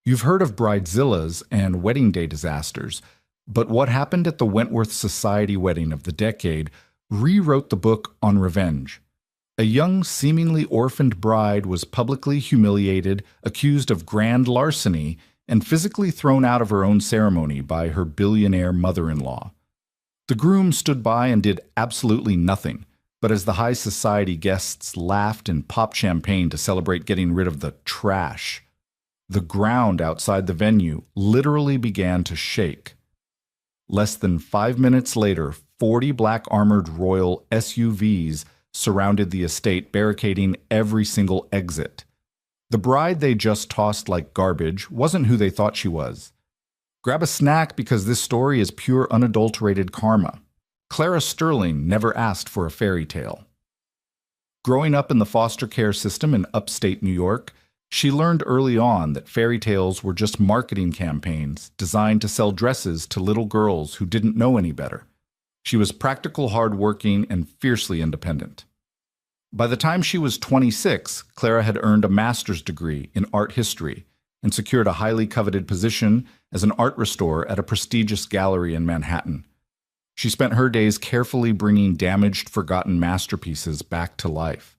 You've heard of bridezillas and wedding day disasters, but what happened at the Wentworth Society wedding of the decade rewrote the book on revenge. A young, seemingly orphaned bride was publicly humiliated, accused of grand larceny, and physically thrown out of her own ceremony by her billionaire mother-in-law. The groom stood by and did absolutely nothing, but as the high society guests laughed and popped champagne to celebrate getting rid of the trash, the ground outside the venue literally began to shake. Less than 5 minutes later, 40 black armored royal SUVs surrounded the estate, barricading every single exit. The bride they just tossed like garbage wasn't who they thought she was. Grab a snack because this story is pure unadulterated karma. Clara Sterling never asked for a fairy tale. Growing up in the foster care system in upstate New York, she learned early on that fairy tales were just marketing campaigns designed to sell dresses to little girls who didn't know any better. She was practical, hardworking, and fiercely independent. By the time she was 26, Clara had earned a master's degree in art history and secured a highly coveted position as an art restorer at a prestigious gallery in Manhattan. She spent her days carefully bringing damaged, forgotten masterpieces back to life.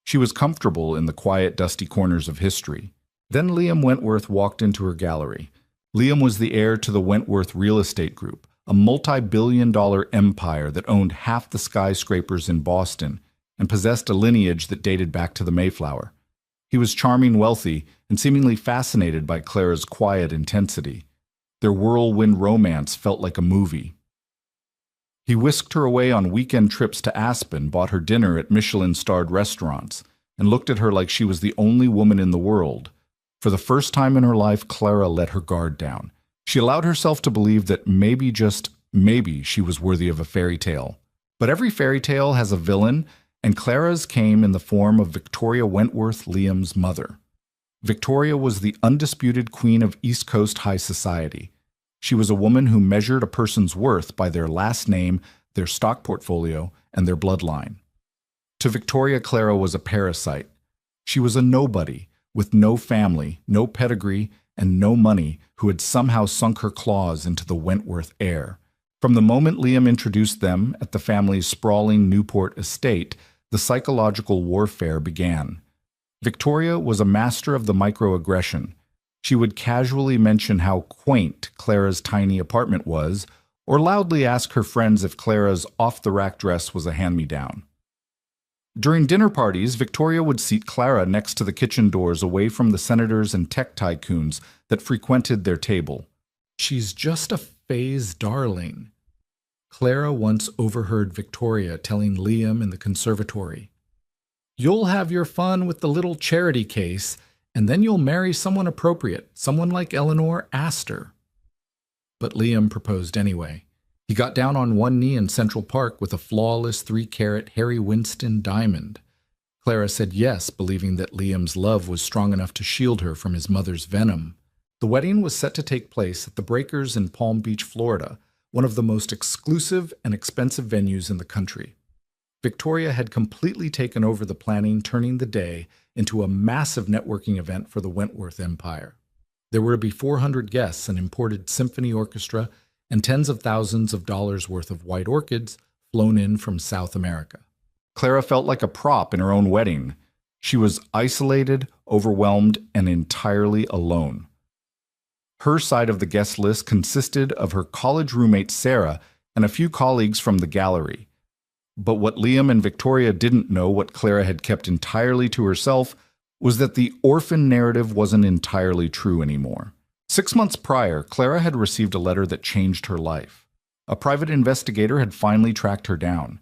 She was comfortable in the quiet, dusty corners of history. Then Liam Wentworth walked into her gallery. Liam was the heir to the Wentworth Real Estate Group, a multi-billion-dollar empire that owned half the skyscrapers in Boston and possessed a lineage that dated back to the Mayflower. He was charming, wealthy, and seemingly fascinated by Clara's quiet intensity. Their whirlwind romance felt like a movie. He whisked her away on weekend trips to Aspen, bought her dinner at Michelin-starred restaurants, and looked at her like she was the only woman in the world. For the first time in her life, Clara let her guard down. She allowed herself to believe that maybe, just maybe, she was worthy of a fairy tale. But every fairy tale has a villain, and Clara's came in the form of Victoria Wentworth, Liam's mother. Victoria was the undisputed queen of East Coast high society. She was a woman who measured a person's worth by their last name, their stock portfolio, and their bloodline. To Victoria, Clara was a parasite. She was a nobody, with no family, no pedigree, and no money, who had somehow sunk her claws into the Wentworth heir. From the moment Liam introduced them at the family's sprawling Newport estate, the psychological warfare began. Victoria was a master of the microaggression. She would casually mention how quaint Clara's tiny apartment was, or loudly ask her friends if Clara's off-the-rack dress was a hand-me-down. During dinner parties, Victoria would seat Clara next to the kitchen doors away from the senators and tech tycoons that frequented their table. "She's just a phase darling," Clara once overheard Victoria telling Liam in the conservatory. "You'll have your fun with the little charity case, and then you'll marry someone appropriate, someone like Eleanor Astor." But Liam proposed anyway. He got down on one knee in Central Park with a flawless 3-carat Harry Winston diamond. Clara said yes, believing that Liam's love was strong enough to shield her from his mother's venom. The wedding was set to take place at the Breakers in Palm Beach, Florida, one of the most exclusive and expensive venues in the country. Victoria had completely taken over the planning, turning the day into a massive networking event for the Wentworth empire. There were to be 400 guests, an imported symphony orchestra, and tens of thousands of dollars worth of white orchids flown in from South America. Clara felt like a prop in her own wedding. She was isolated, overwhelmed, and entirely alone. Her side of the guest list consisted of her college roommate Sarah and a few colleagues from the gallery. But what Liam and Victoria didn't know, what Clara had kept entirely to herself, was that the orphan narrative wasn't entirely true anymore. 6 months prior, Clara had received a letter that changed her life. A private investigator had finally tracked her down.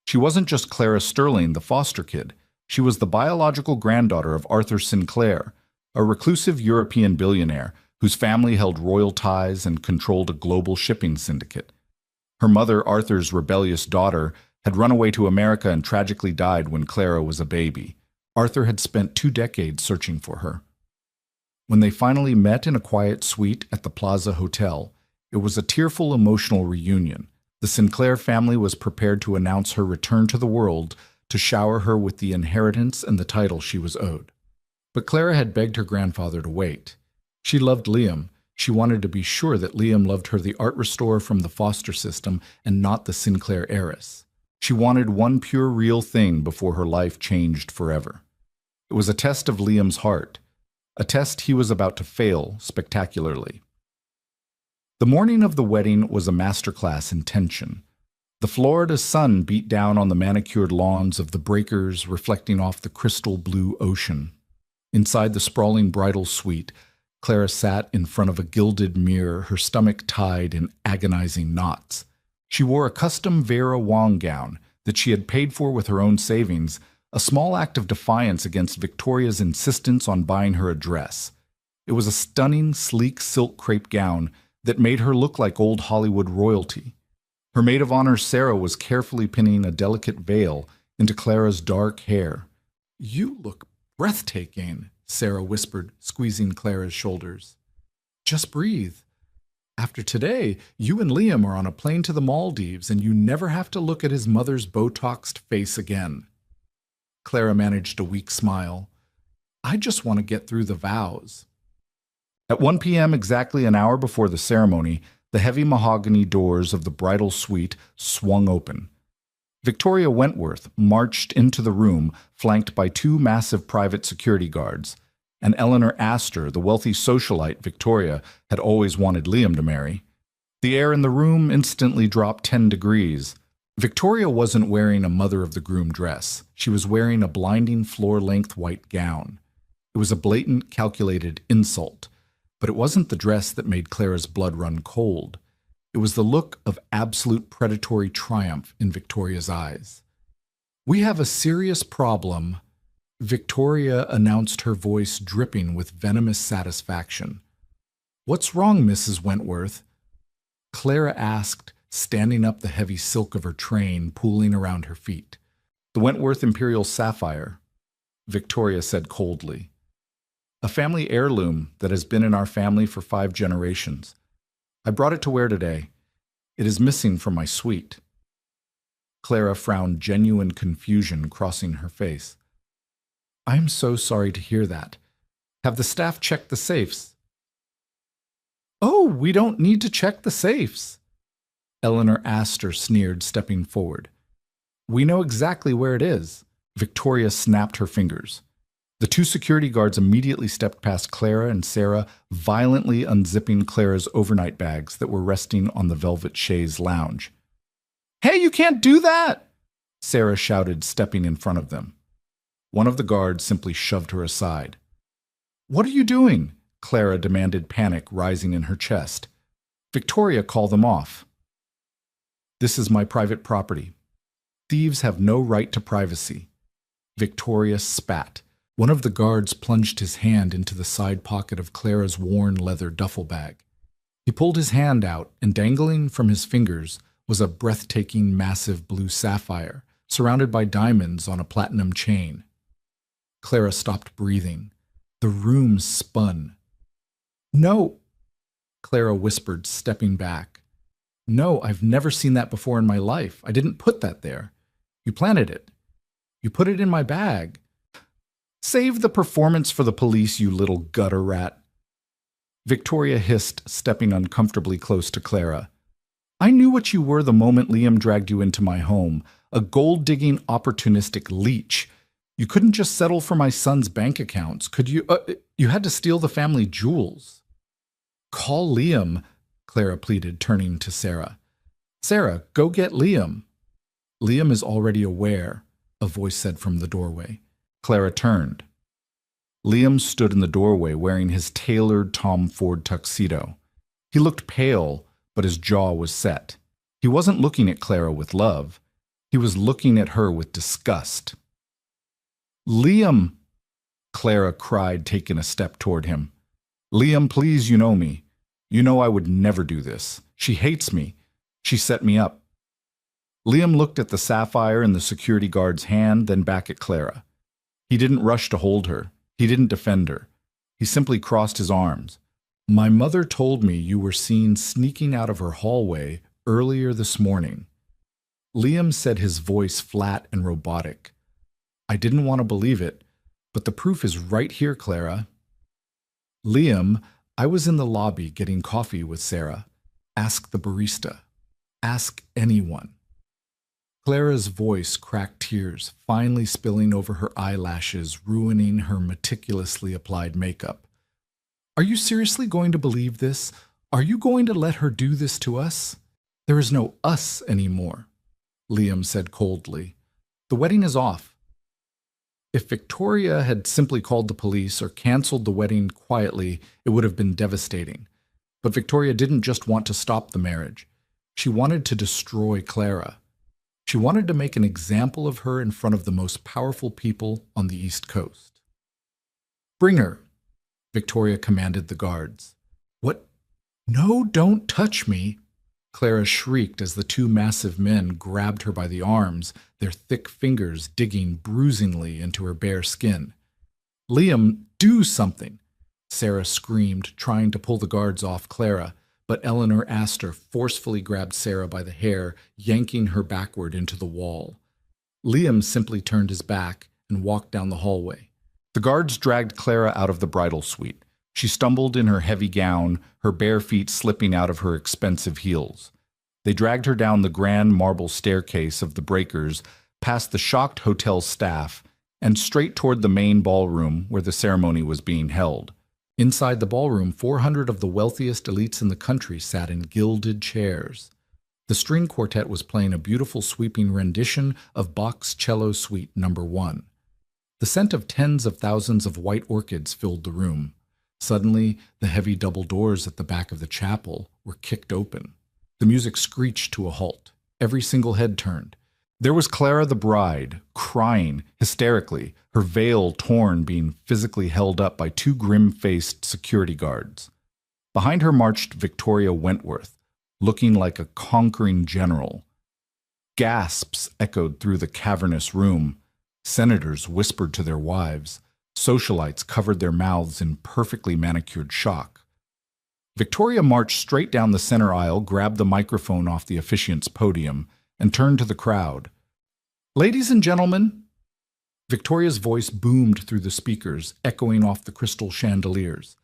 She wasn't just Clara Sterling, the foster kid. She was the biological granddaughter of Arthur Sinclair, a reclusive European billionaire whose family held royal ties and controlled a global shipping syndicate. Her mother, Arthur's rebellious daughter, had run away to America and tragically died when Clara was a baby. Arthur had spent 2 decades searching for her. When they finally met in a quiet suite at the Plaza Hotel, it was a tearful, emotional reunion. The Sinclair family was prepared to announce her return to the world, to shower her with the inheritance and the title she was owed. But Clara had begged her grandfather to wait. She loved Liam. She wanted to be sure that Liam loved her, the art restorer from the foster system, and not the Sinclair heiress. She wanted one pure, real thing before her life changed forever. It was a test of Liam's heart, a test he was about to fail spectacularly. The morning of the wedding was a masterclass in tension. The Florida sun beat down on the manicured lawns of the breakers, reflecting off the crystal blue ocean. Inside the sprawling bridal suite, Clara sat in front of a gilded mirror, her stomach tied in agonizing knots. She wore a custom Vera Wang gown that she had paid for with her own savings, a small act of defiance against Victoria's insistence on buying her a dress. It was a stunning, sleek silk crepe gown that made her look like old Hollywood royalty. Her maid of honor, Sarah, was carefully pinning a delicate veil into Clara's dark hair. "You look breathtaking," Sarah whispered, squeezing Clara's shoulders. "Just breathe. After today, you and Liam are on a plane to the Maldives, and you never have to look at his mother's Botoxed face again." Clara managed a weak smile. "I just want to get through the vows." At 1 p.m., exactly an hour before the ceremony, the heavy mahogany doors of the bridal suite swung open. Victoria Wentworth marched into the room, flanked by 2 massive private security guards, and Eleanor Astor, the wealthy socialite Victoria had always wanted Liam to marry. The air in the room instantly dropped 10 degrees. Victoria wasn't wearing a mother-of-the-groom dress. She was wearing a blinding floor-length white gown. It was a blatant, calculated insult. But it wasn't the dress that made Clara's blood run cold. It was the look of absolute predatory triumph in Victoria's eyes. "We have a serious problem," Victoria announced, her voice dripping with venomous satisfaction. "What's wrong, Mrs. Wentworth?" Clara asked, standing up, the heavy silk of her train pooling around her feet. "The Wentworth Imperial Sapphire," Victoria said coldly. "A family heirloom that has been in our family for 5 generations. I brought it to wear today. It is missing from my suite." Clara frowned, genuine confusion crossing her face. "I am so sorry to hear that. Have the staff checked the safes?" "Oh, we don't need to check the safes," Eleanor Astor sneered, stepping forward. "We know exactly where it is." Victoria snapped her fingers. The 2 security guards immediately stepped past Clara and Sarah, violently unzipping Clara's overnight bags that were resting on the velvet chaise lounge. "Hey, you can't do that!" Sarah shouted, stepping in front of them. One of the guards simply shoved her aside. "What are you doing?" Clara demanded, panic rising in her chest. "Victoria, call them off." "This is my private property. Thieves have no right to privacy." Victoria spat. One of the guards plunged his hand into the side pocket of Clara's worn leather duffel bag. He pulled his hand out, and dangling from his fingers was a breathtaking, massive blue sapphire, surrounded by diamonds on a platinum chain. Clara stopped breathing. The room spun. "No," Clara whispered, stepping back. "No, I've never seen that before in my life. I didn't put that there. You planted it. You put it in my bag." "Save the performance for the police, you little gutter rat," Victoria hissed, stepping uncomfortably close to Clara. "I knew what you were the moment Liam dragged you into my home, a gold-digging, opportunistic leech. You couldn't just settle for my son's bank accounts, could you? You had to steal the family jewels." "Call Liam," Clara pleaded, turning to Sarah. "Sarah, go get Liam." "Liam is already aware," a voice said from the doorway. Clara turned. Liam stood in the doorway wearing his tailored Tom Ford tuxedo. He looked pale, but his jaw was set. He wasn't looking at Clara with love. He was looking at her with disgust. "Liam!" Clara cried, taking a step toward him. "Liam, please, you know me. You know I would never do this. She hates me. She set me up." Liam looked at the sapphire in the security guard's hand, then back at Clara. He didn't rush to hold her. He didn't defend her. He simply crossed his arms. "My mother told me you were seen sneaking out of her hallway earlier this morning." Liam said, his voice flat and robotic. "I didn't want to believe it, but the proof is right here, Clara." "Liam, I was in the lobby getting coffee with Sarah. Ask the barista. Ask anyone. Clara's voice cracked tears, finally spilling over her eyelashes, ruining her meticulously applied makeup. Are you seriously going to believe this? Are you going to let her do this to us? There is no us anymore, Liam said coldly. The wedding is off. If Victoria had simply called the police or canceled the wedding quietly, it would have been devastating. But Victoria didn't just want to stop the marriage. She wanted to destroy Clara. She wanted to make an example of her in front of the most powerful people on the East Coast. Bring her, Victoria commanded the guards. What? No, don't touch me, Clara shrieked as the two massive men grabbed her by the arms, their thick fingers digging bruisingly into her bare skin. Liam, do something, Sarah screamed, trying to pull the guards off Clara, but Eleanor Astor forcefully grabbed Sarah by the hair, yanking her backward into the wall. Liam simply turned his back and walked down the hallway. The guards dragged Clara out of the bridal suite. She stumbled in her heavy gown, her bare feet slipping out of her expensive heels. They dragged her down the grand marble staircase of the breakers, past the shocked hotel staff, and straight toward the main ballroom where the ceremony was being held. Inside the ballroom, 400 of the wealthiest elites in the country sat in gilded chairs. The string quartet was playing a beautiful sweeping rendition of Bach's Cello Suite No. 1. The scent of tens of thousands of white orchids filled the room. Suddenly, the heavy double doors at the back of the chapel were kicked open. The music screeched to a halt. Every single head turned. There was Clara the bride, crying hysterically, her veil torn, being physically held up by two grim-faced security guards. Behind her marched Victoria Wentworth, looking like a conquering general. Gasps echoed through the cavernous room. Senators whispered to their wives. Socialites covered their mouths in perfectly manicured shock. Victoria marched straight down the center aisle, grabbed the microphone off the officiant's podium, and turned to the crowd. Ladies and gentlemen, Victoria's voice boomed through the speakers, echoing off the crystal chandeliers.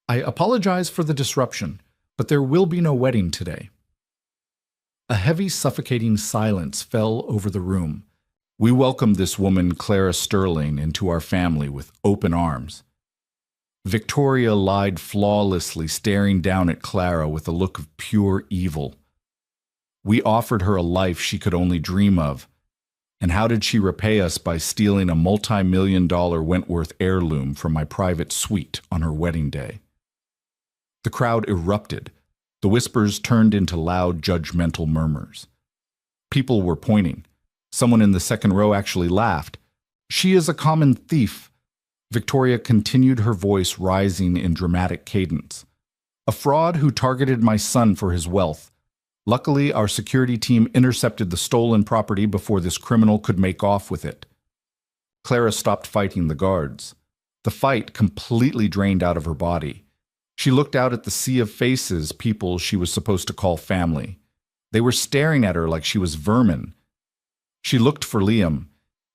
I apologize for the disruption, but there will be no wedding today. A heavy, suffocating silence fell over the room. We welcome this woman, Clara Sterling, into our family with open arms. Victoria lied flawlessly, staring down at Clara with a look of pure evil. We offered her a life she could only dream of. And how did she repay us? By stealing a multi-million-dollar Wentworth heirloom from my private suite on her wedding day. The crowd erupted. The whispers turned into loud, judgmental murmurs. People were pointing. Someone in the second row actually laughed. She is a common thief. Victoria continued, her voice rising in dramatic cadence. A fraud who targeted my son for his wealth. Luckily, our security team intercepted the stolen property before this criminal could make off with it. Clara stopped fighting the guards. The fight completely drained out of her body. She looked out at the sea of faces, people she was supposed to call family. They were staring at her like she was vermin. She looked for Liam.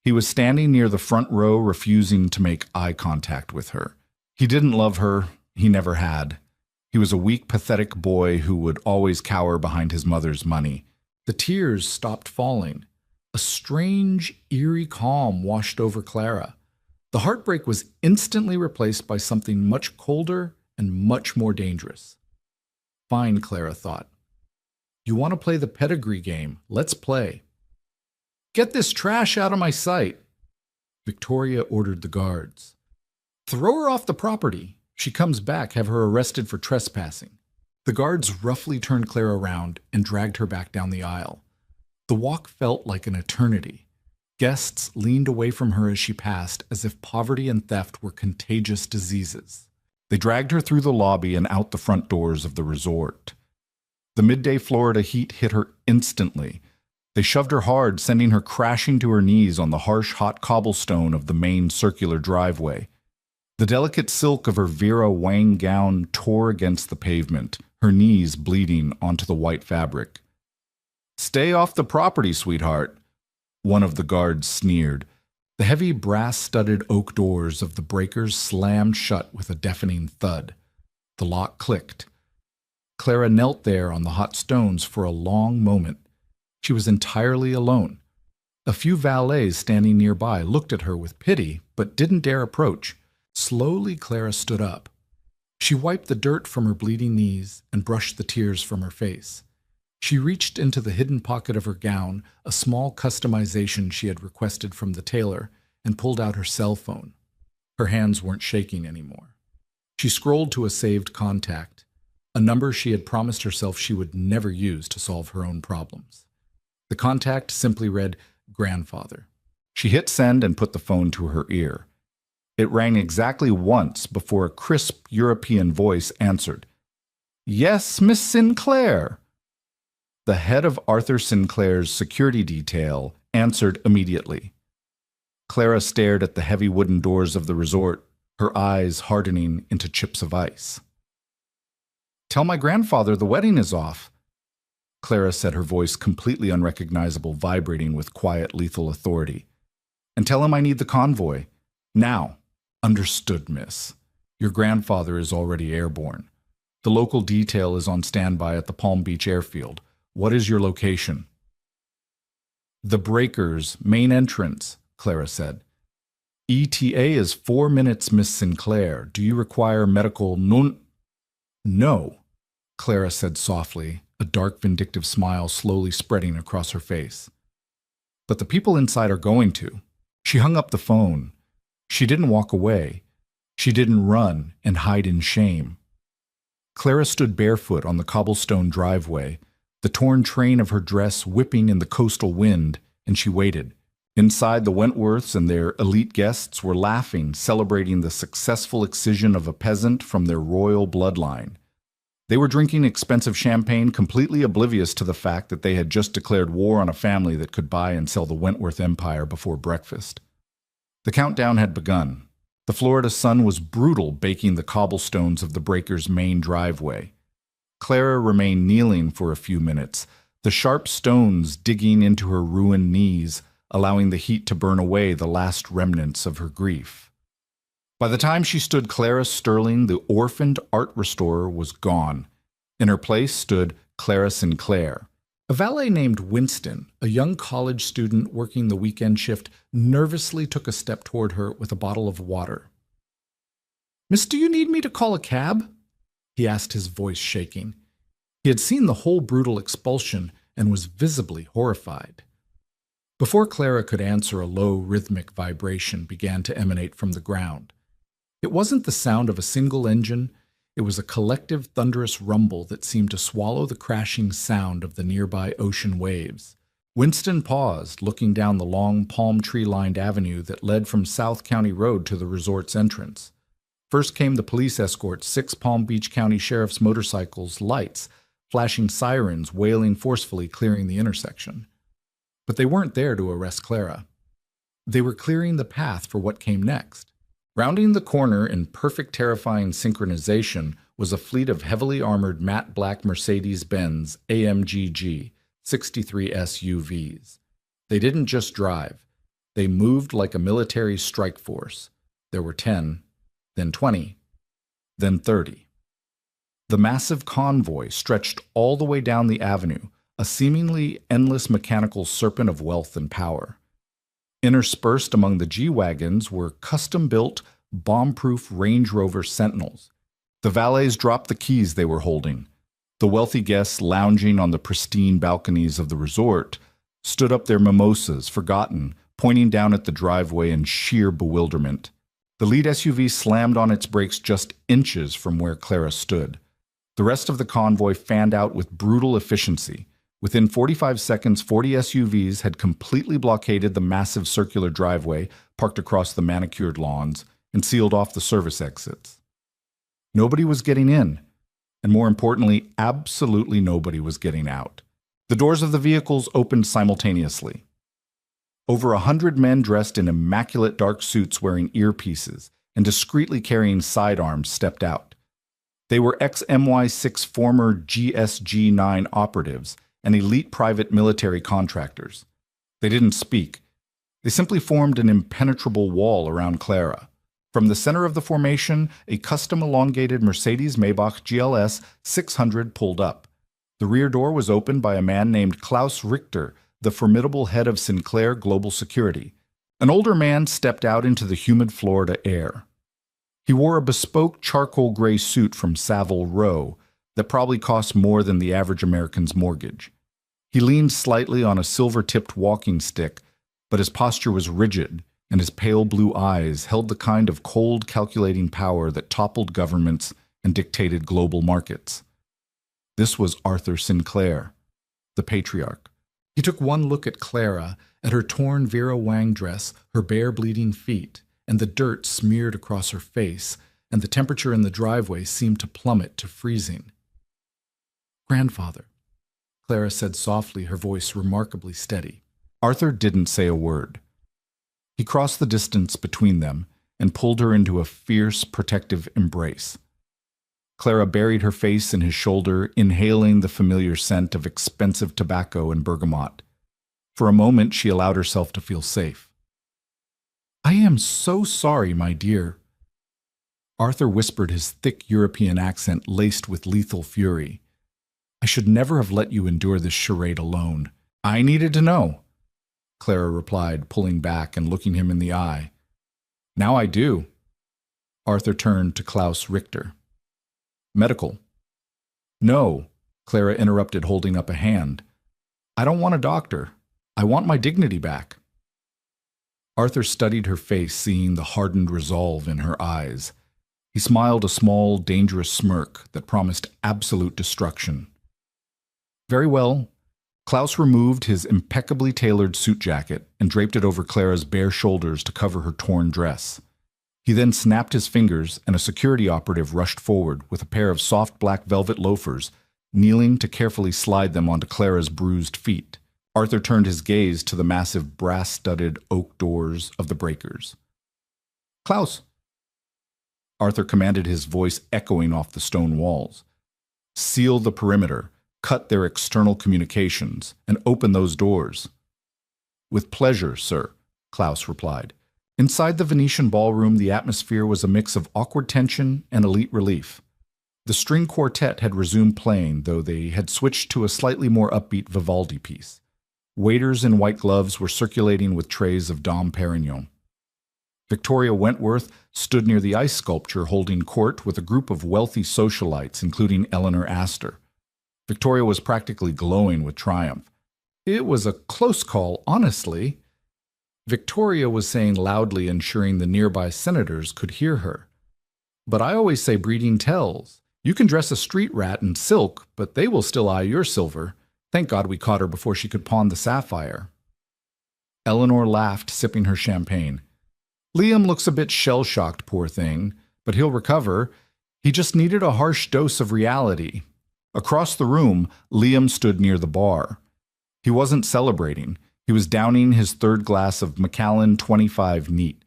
He was standing near the front row, refusing to make eye contact with her. He didn't love her. He never had. He was a weak, pathetic boy who would always cower behind his mother's money. The tears stopped falling. A strange, eerie calm washed over Clara. The heartbreak was instantly replaced by something much colder and much more dangerous. Fine, Clara thought. You want to play the pedigree game? Let's play. Get this trash out of my sight, Victoria ordered the guards. Throw her off the property. She comes back, have her arrested for trespassing. The guards roughly turned Clara around and dragged her back down the aisle. The walk felt like an eternity. Guests leaned away from her as she passed, as if poverty and theft were contagious diseases. They dragged her through the lobby and out the front doors of the resort. The midday Florida heat hit her instantly. They shoved her hard, sending her crashing to her knees on the harsh, hot cobblestone of the main circular driveway. The delicate silk of her Vera Wang gown tore against the pavement, her knees bleeding onto the white fabric. Stay off the property, sweetheart, one of the guards sneered. The heavy brass-studded oak doors of the breakers slammed shut with a deafening thud. The lock clicked. Clara knelt there on the hot stones for a long moment. She was entirely alone. A few valets standing nearby looked at her with pity, but didn't dare approach. Slowly, Clara stood up. She wiped the dirt from her bleeding knees and brushed the tears from her face. She reached into the hidden pocket of her gown, a small customization she had requested from the tailor, and pulled out her cell phone. Her hands weren't shaking anymore. She scrolled to a saved contact, a number she had promised herself she would never use to solve her own problems. The contact simply read, "Grandfather." She hit send and put the phone to her ear. It rang exactly once before a crisp European voice answered. "Yes, Miss Sinclair." The head of Arthur Sinclair's security detail answered immediately. Clara stared at the heavy wooden doors of the resort, her eyes hardening into chips of ice. "Tell my grandfather the wedding is off," Clara said, her voice completely unrecognizable, vibrating with quiet, lethal authority. "And tell him I need the convoy. Now." "Understood, miss. Your grandfather is already airborne. The local detail is on standby at the Palm Beach airfield. What is your location?" "The Breakers, main entrance," Clara said. "ETA is 4 minutes, Miss Sinclair. Do you require medical "No," Clara said softly, a dark vindictive smile slowly spreading across her face. "But the people inside are going to." She hung up the phone. She didn't walk away. She didn't run and hide in shame. Clara stood barefoot on the cobblestone driveway, the torn train of her dress whipping in the coastal wind, and she waited. Inside, the Wentworths and their elite guests were laughing, celebrating the successful excision of a peasant from their royal bloodline. They were drinking expensive champagne, completely oblivious to the fact that they had just declared war on a family that could buy and sell the Wentworth empire before breakfast. The countdown had begun. The Florida sun was brutal, baking the cobblestones of the Breakers' main driveway. Clara remained kneeling for a few minutes, the sharp stones digging into her ruined knees, allowing the heat to burn away the last remnants of her grief. By the time she stood Clara Sterling, the orphaned art restorer was gone. In her place stood Clara Sinclair. A valet named Winston, a young college student working the weekend shift, nervously took a step toward her with a bottle of water. "Miss, do you need me to call a cab?" he asked, his voice shaking. He had seen the whole brutal expulsion and was visibly horrified. Before Clara could answer, a low, rhythmic vibration began to emanate from the ground. It wasn't the sound of a single engine. It was a collective thunderous rumble that seemed to swallow the crashing sound of the nearby ocean waves. Winston paused, looking down the long palm tree-lined avenue that led from South County Road to the resort's entrance. First came the police escort, 6 Palm Beach County Sheriff's motorcycles, lights, flashing sirens, wailing forcefully, clearing the intersection. But they weren't there to arrest Clara. They were clearing the path for what came next. Rounding the corner in perfect terrifying synchronization was a fleet of heavily armored matte black Mercedes-Benz AMG 63 SUVs. They didn't just drive. They moved like a military strike force. There were 10, then 20, then 30. The massive convoy stretched all the way down the avenue, a seemingly endless mechanical serpent of wealth and power. Interspersed among the G-Wagons were custom-built, bomb-proof Range Rover Sentinels. The valets dropped the keys they were holding. The wealthy guests lounging on the pristine balconies of the resort stood up their mimosas, forgotten, pointing down at the driveway in sheer bewilderment. The lead SUV slammed on its brakes just inches from where Clara stood. The rest of the convoy fanned out with brutal efficiency. Within 45 seconds, 40 SUVs had completely blockaded the massive circular driveway parked across the manicured lawns and sealed off the service exits. Nobody was getting in, and more importantly, absolutely nobody was getting out. The doors of the vehicles opened simultaneously. Over 100 men dressed in immaculate dark suits wearing earpieces and discreetly carrying sidearms stepped out. They were ex-MI6 former GSG-9 operatives and elite private military contractors. They didn't speak. They simply formed an impenetrable wall around Clara. From the center of the formation, a custom elongated Mercedes-Maybach GLS 600 pulled up. The rear door was opened by a man named Klaus Richter, the formidable head of Sinclair Global Security. An older man stepped out into the humid Florida air. He wore a bespoke charcoal gray suit from Savile Row that probably cost more than the average American's mortgage. He leaned slightly on a silver-tipped walking stick, but his posture was rigid, and his pale blue eyes held the kind of cold, calculating power that toppled governments and dictated global markets. This was Arthur Sinclair, the patriarch. He took one look at Clara, at her torn Vera Wang dress, her bare bleeding feet, and the dirt smeared across her face, and the temperature in the driveway seemed to plummet to freezing. "Grandfather," Clara said softly, her voice remarkably steady. Arthur didn't say a word. He crossed the distance between them and pulled her into a fierce, protective embrace. Clara buried her face in his shoulder, inhaling the familiar scent of expensive tobacco and bergamot. For a moment, she allowed herself to feel safe. "I am so sorry, my dear." Arthur whispered, his thick European accent laced with lethal fury. "I should never have let you endure this charade alone. I needed to know," Clara replied, pulling back and looking him in the eye. "Now I do." Arthur turned to Klaus Richter. "Medical." "No," Clara interrupted, holding up a hand. "I don't want a doctor. I want my dignity back." Arthur studied her face, seeing the hardened resolve in her eyes. He smiled a small, dangerous smirk that promised absolute destruction. "Very well." Klaus removed his impeccably tailored suit jacket and draped it over Clara's bare shoulders to cover her torn dress. He then snapped his fingers, and a security operative rushed forward with a pair of soft black velvet loafers, kneeling to carefully slide them onto Clara's bruised feet. Arthur turned his gaze to the massive brass-studded oak doors of the breakers. "Klaus!" Arthur commanded, his voice echoing off the stone walls. "Seal the perimeter, cut their external communications, and open those doors." "With pleasure, sir," Klaus replied. Inside the Venetian ballroom, the atmosphere was a mix of awkward tension and elite relief. The string quartet had resumed playing, though they had switched to a slightly more upbeat Vivaldi piece. Waiters in white gloves were circulating with trays of Dom Perignon. Victoria Wentworth stood near the ice sculpture holding court with a group of wealthy socialites, including Eleanor Astor. Victoria was practically glowing with triumph. "It was a close call, honestly," Victoria was saying loudly, ensuring the nearby senators could hear her. "But I always say breeding tells. You can dress a street rat in silk, but they will still eye your silver. Thank God we caught her before she could pawn the sapphire." Eleanor laughed, sipping her champagne. "Liam looks a bit shell-shocked, poor thing, but he'll recover. He just needed a harsh dose of reality." Across the room, Liam stood near the bar. He wasn't celebrating. He was downing his third glass of Macallan 25 neat.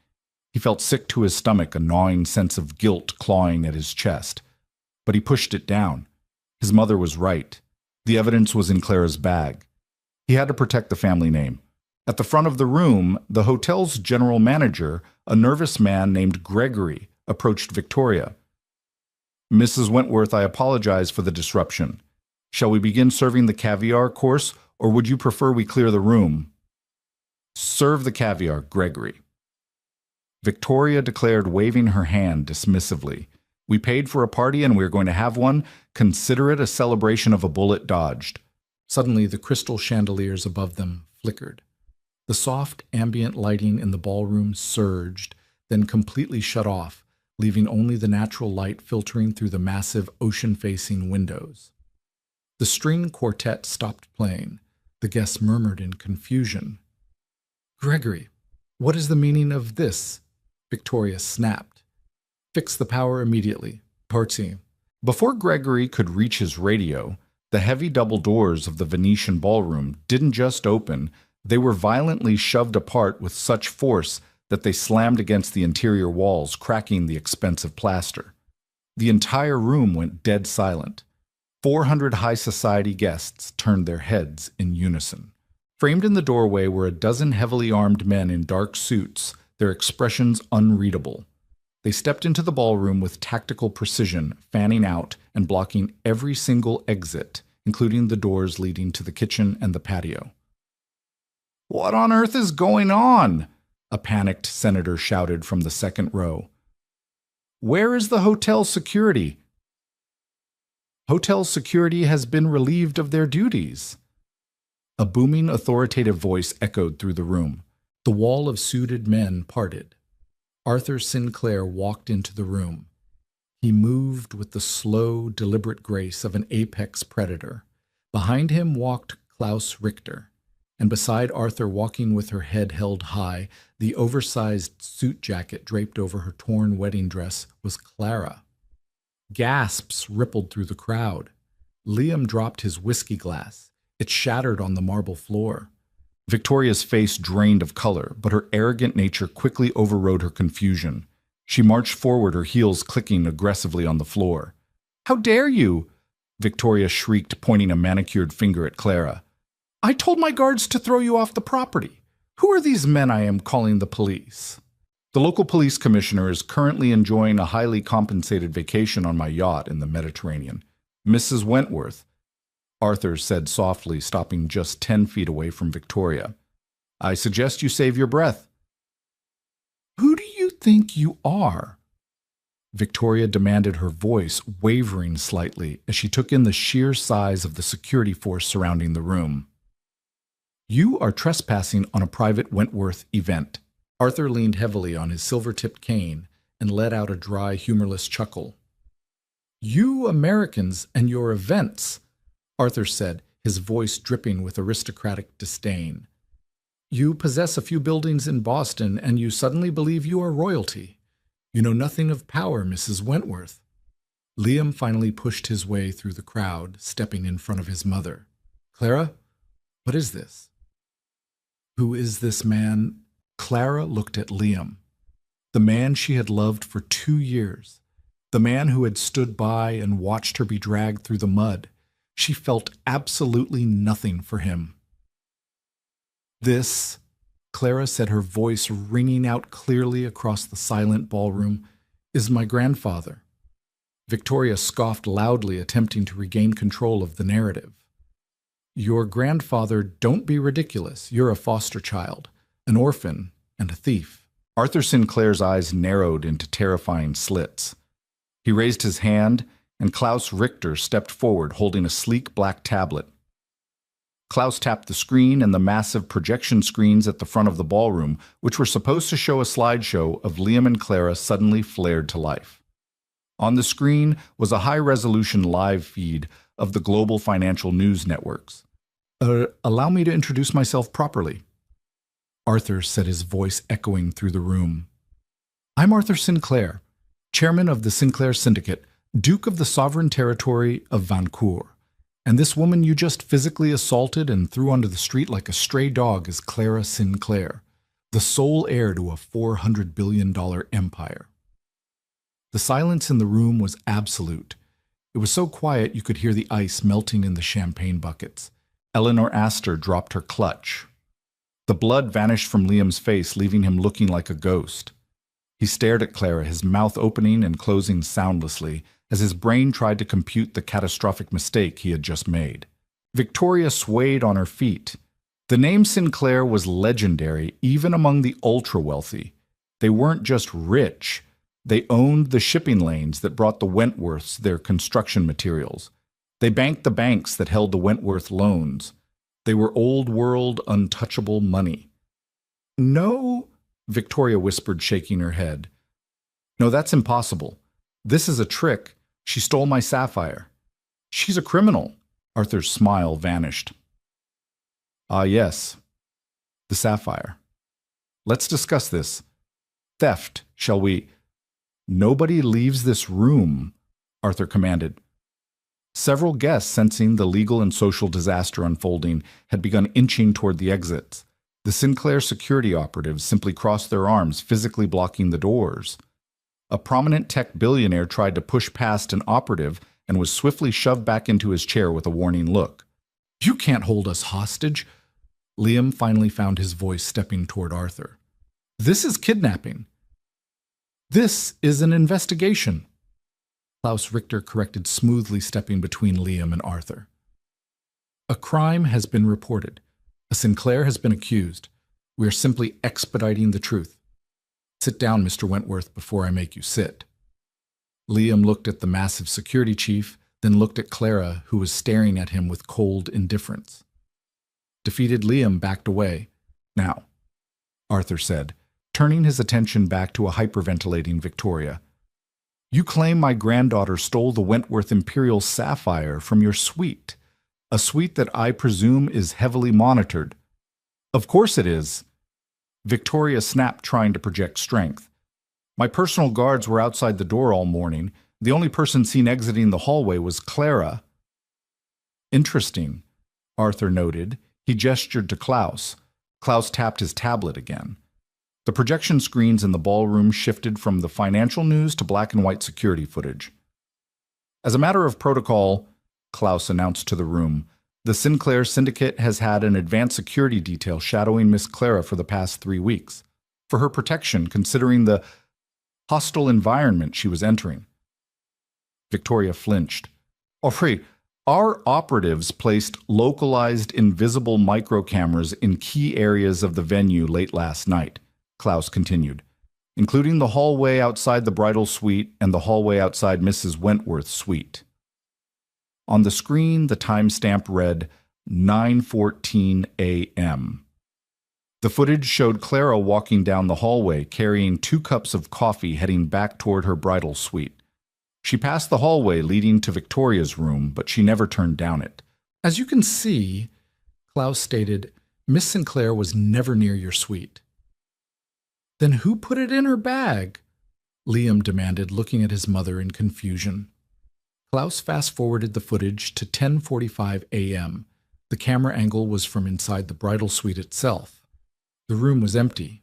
He felt sick to his stomach, a gnawing sense of guilt clawing at his chest. But he pushed it down. His mother was right. The evidence was in Clara's bag. He had to protect the family name. At the front of the room, the hotel's general manager, a nervous man named Gregory, approached Victoria. "Mrs. Wentworth, I apologize for the disruption. Shall we begin serving the caviar course, or would you prefer we clear the room?" "Serve the caviar, Gregory." Victoria declared, waving her hand dismissively. "We paid for a party and we're going to have one. Consider it a celebration of a bullet dodged." Suddenly, the crystal chandeliers above them flickered. The soft, ambient lighting in the ballroom surged, then completely shut off, leaving only the natural light filtering through the massive ocean-facing windows. The string quartet stopped playing. The guests murmured in confusion. "Gregory, what is the meaning of this?" Victoria snapped. "Fix the power immediately. Parti." Before Gregory could reach his radio, the heavy double doors of the Venetian ballroom didn't just open, they were violently shoved apart with such force that they slammed against the interior walls, cracking the expensive plaster. The entire room went dead silent. 400 high society guests turned their heads in unison. Framed in the doorway were a dozen heavily armed men in dark suits, their expressions unreadable. They stepped into the ballroom with tactical precision, fanning out and blocking every single exit, including the doors leading to the kitchen and the patio. "What on earth is going on?" a panicked senator shouted from the second row. "Where is the hotel security?" "Hotel security has been relieved of their duties." A booming, authoritative voice echoed through the room. The wall of suited men parted. Arthur Sinclair walked into the room. He moved with the slow, deliberate grace of an apex predator. Behind him walked Klaus Richter, and beside Arthur, walking with her head held high, the oversized suit jacket draped over her torn wedding dress, was Clara. Gasps rippled through the crowd. Liam dropped his whiskey glass. It shattered on the marble floor. Victoria's face drained of color, but her arrogant nature quickly overrode her confusion. She marched forward, her heels clicking aggressively on the floor. "How dare you!" Victoria shrieked, pointing a manicured finger at Clara. "I told my guards to throw you off the property. Who are these men I am calling the police?" "The local police commissioner is currently enjoying a highly compensated vacation on my yacht in the Mediterranean. Mrs. Wentworth," Arthur said softly, stopping just 10 feet away from Victoria. "I suggest you save your breath." "Who do you think you are?" Victoria demanded, her voice wavering slightly as she took in the sheer size of the security force surrounding the room. "You are trespassing on a private Wentworth event." Arthur leaned heavily on his silver-tipped cane and let out a dry, humorless chuckle. "You Americans and your events," Arthur said, his voice dripping with aristocratic disdain. "You possess a few buildings in Boston, and you suddenly believe you are royalty. You know nothing of power, Mrs. Wentworth." Liam finally pushed his way through the crowd, stepping in front of his mother. "Clara, what is this?" "Who is this man?" Clara looked at Liam. The man she had loved for 2 years. The man who had stood by and watched her be dragged through the mud. She felt absolutely nothing for him. "This," Clara said, her voice ringing out clearly across the silent ballroom, "is my grandfather." Victoria scoffed loudly, attempting to regain control of the narrative. "Your grandfather, don't be ridiculous. You're a foster child, an orphan, and a thief." Arthur Sinclair's eyes narrowed into terrifying slits. He raised his hand, and Klaus Richter stepped forward, holding a sleek black tablet. Klaus tapped the screen, and the massive projection screens at the front of the ballroom, which were supposed to show a slideshow of Liam and Clara, suddenly flared to life. On the screen was a high-resolution live feed of the global financial news networks. Allow me to introduce myself properly," Arthur said, his voice echoing through the room. "I'm Arthur Sinclair, chairman of the Sinclair Syndicate, Duke of the Sovereign Territory of Vancouver. And this woman you just physically assaulted and threw onto the street like a stray dog is Clara Sinclair, the sole heir to a $400 billion empire." The silence in the room was absolute. It was so quiet you could hear the ice melting in the champagne buckets. Eleanor Astor dropped her clutch. The blood vanished from Liam's face, leaving him looking like a ghost. He stared at Clara, his mouth opening and closing soundlessly, as his brain tried to compute the catastrophic mistake he had just made. Victoria swayed on her feet. The name Sinclair was legendary, even among the ultra-wealthy. They weren't just rich. They owned the shipping lanes that brought the Wentworths their construction materials. They banked the banks that held the Wentworth loans. They were old-world, untouchable money. "No," Victoria whispered, shaking her head. "No, that's impossible. This is a trick. She stole my sapphire." "She's a criminal." Arthur's smile vanished. "Ah, yes. The sapphire. Let's discuss this. Theft, shall we?" "Nobody leaves this room," Arthur commanded. Several guests, sensing the legal and social disaster unfolding, had begun inching toward the exits. The Sinclair security operatives simply crossed their arms, physically blocking the doors. A prominent tech billionaire tried to push past an operative and was swiftly shoved back into his chair with a warning look. "You can't hold us hostage." Liam finally found his voice, stepping toward Arthur. "This is kidnapping." This is an investigation. Klaus Richter corrected smoothly, stepping between Liam and Arthur. A crime has been reported. A Sinclair has been accused. We are simply expediting the truth. Sit down, Mr. Wentworth, before I make you sit. Liam looked at the massive security chief, then looked at Clara, who was staring at him with cold indifference. Defeated Liam backed away. Now, Arthur said, turning his attention back to a hyperventilating Victoria. You claim my granddaughter stole the Wentworth Imperial Sapphire from your suite, a suite that I presume is heavily monitored. Of course it is. Victoria snapped, trying to project strength. My personal guards were outside the door all morning. The only person seen exiting the hallway was Clara. Interesting, Arthur noted. He gestured to Klaus. Klaus tapped his tablet again. The projection screens in the ballroom shifted from the financial news to black and white security footage. As a matter of protocol, Klaus announced to the room, the Sinclair Syndicate has had an advanced security detail shadowing Miss Clara for the past 3 weeks, for her protection considering the hostile environment she was entering. Victoria flinched. Afraid, our operatives placed localized invisible microcameras in key areas of the venue late last night, Klaus continued, including the hallway outside the bridal suite and the hallway outside Mrs. Wentworth's suite. On the screen, the timestamp read 9:14 a.m. The footage showed Clara walking down the hallway, carrying 2 cups of coffee, heading back toward her bridal suite. She passed the hallway leading to Victoria's room, but she never turned down it. As you can see, Klaus stated, Miss Sinclair was never near your suite. Then who put it in her bag? Liam demanded, looking at his mother in confusion. Klaus fast-forwarded the footage to 10:45 a.m. The camera angle was from inside the bridal suite itself. The room was empty.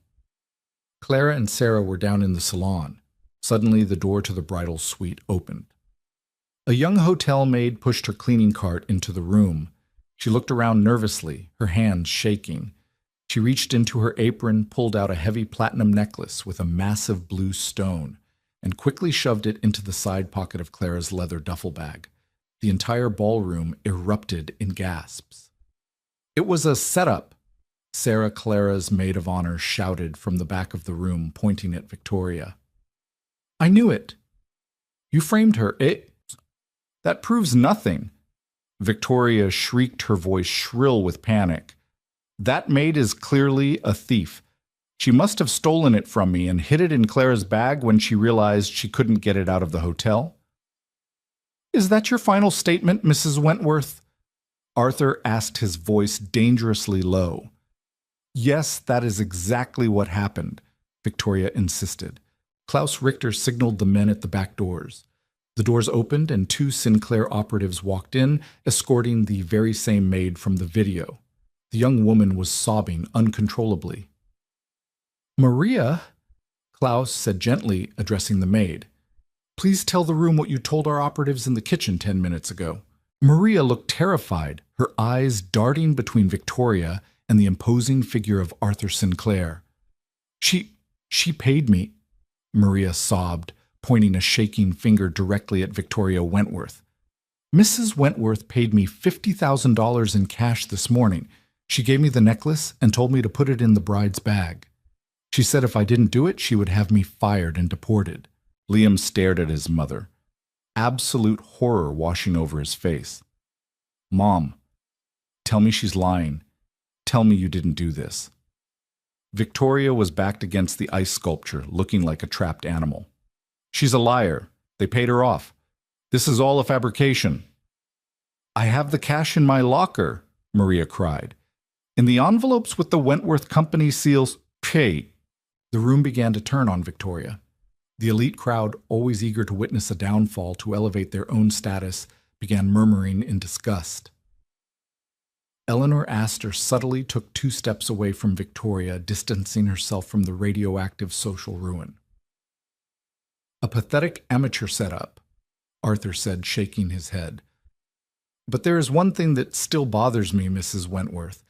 Clara and Sarah were down in the salon. Suddenly, the door to the bridal suite opened. A young hotel maid pushed her cleaning cart into the room. She looked around nervously, her hands shaking. She reached into her apron, pulled out a heavy platinum necklace with a massive blue stone, and quickly shoved it into the side pocket of Clara's leather duffel bag. The entire ballroom erupted in gasps. It was a setup, Sarah, Clara's maid of honor, shouted from the back of the room, pointing at Victoria. I knew it. You framed her. That proves nothing. Victoria shrieked, her voice shrill with panic. That maid is clearly a thief. She must have stolen it from me and hid it in Clara's bag when she realized she couldn't get it out of the hotel. Is that your final statement, Mrs. Wentworth? Arthur asked, his voice dangerously low. Yes, that is exactly what happened, Victoria insisted. Klaus Richter signaled the men at the back doors. The doors opened and 2 Sinclair operatives walked in, escorting the very same maid from the video. The young woman was sobbing uncontrollably. Maria, Klaus said gently, addressing the maid. Please tell the room what you told our operatives in the kitchen 10 minutes ago. Maria looked terrified, her eyes darting between Victoria and the imposing figure of Arthur Sinclair. She paid me, Maria sobbed, pointing a shaking finger directly at Victoria Wentworth. Mrs. Wentworth paid me $50,000 in cash this morning. She gave me the necklace and told me to put it in the bride's bag. She said if I didn't do it, she would have me fired and deported. Liam stared at his mother, absolute horror washing over his face. Mom, tell me she's lying. Tell me you didn't do this. Victoria was backed against the ice sculpture, looking like a trapped animal. She's a liar. They paid her off. This is all a fabrication. I have the cash in my locker, Maria cried. In the envelopes with the Wentworth Company seals, pay. The room began to turn on Victoria. The elite crowd, always eager to witness a downfall to elevate their own status, began murmuring in disgust. Eleanor Astor subtly took 2 steps away from Victoria, distancing herself from the radioactive social ruin. A pathetic amateur setup, Arthur said, shaking his head. But there is one thing that still bothers me, Mrs. Wentworth.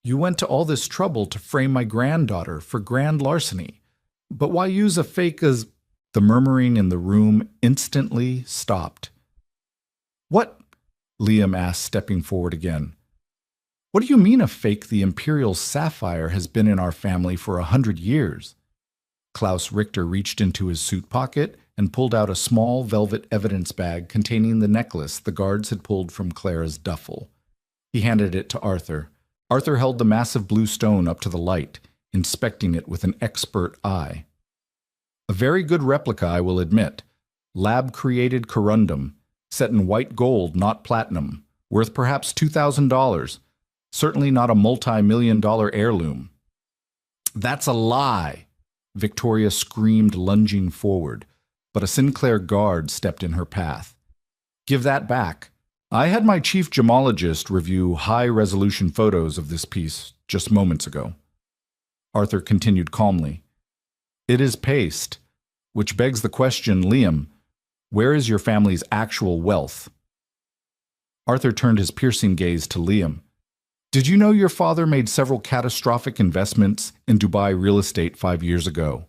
You went to all this trouble to frame my granddaughter for grand larceny. But why use a fake as The murmuring in the room instantly stopped. "What?" Liam asked, stepping forward again. "What do you mean a fake? The Imperial sapphire has been in our family for 100 years. Klaus Richter reached into his suit pocket and pulled out a small velvet evidence bag containing the necklace the guards had pulled from Clara's duffel. He handed it to Arthur. Arthur held the massive blue stone up to the light, inspecting it with an expert eye. "A very good replica, I will admit. Lab-created corundum, set in white gold, not platinum, worth perhaps $2,000. Certainly not a multi-million-dollar heirloom." "That's a lie!" Victoria screamed, lunging forward, but a Sinclair guard stepped in her path. "Give that back. I had my chief gemologist review high-resolution photos of this piece just moments ago." Arthur continued calmly. "It is paste, which begs the question, Liam, where is your family's actual wealth?" Arthur turned his piercing gaze to Liam. "Did you know your father made several catastrophic investments in Dubai real estate 5 years ago?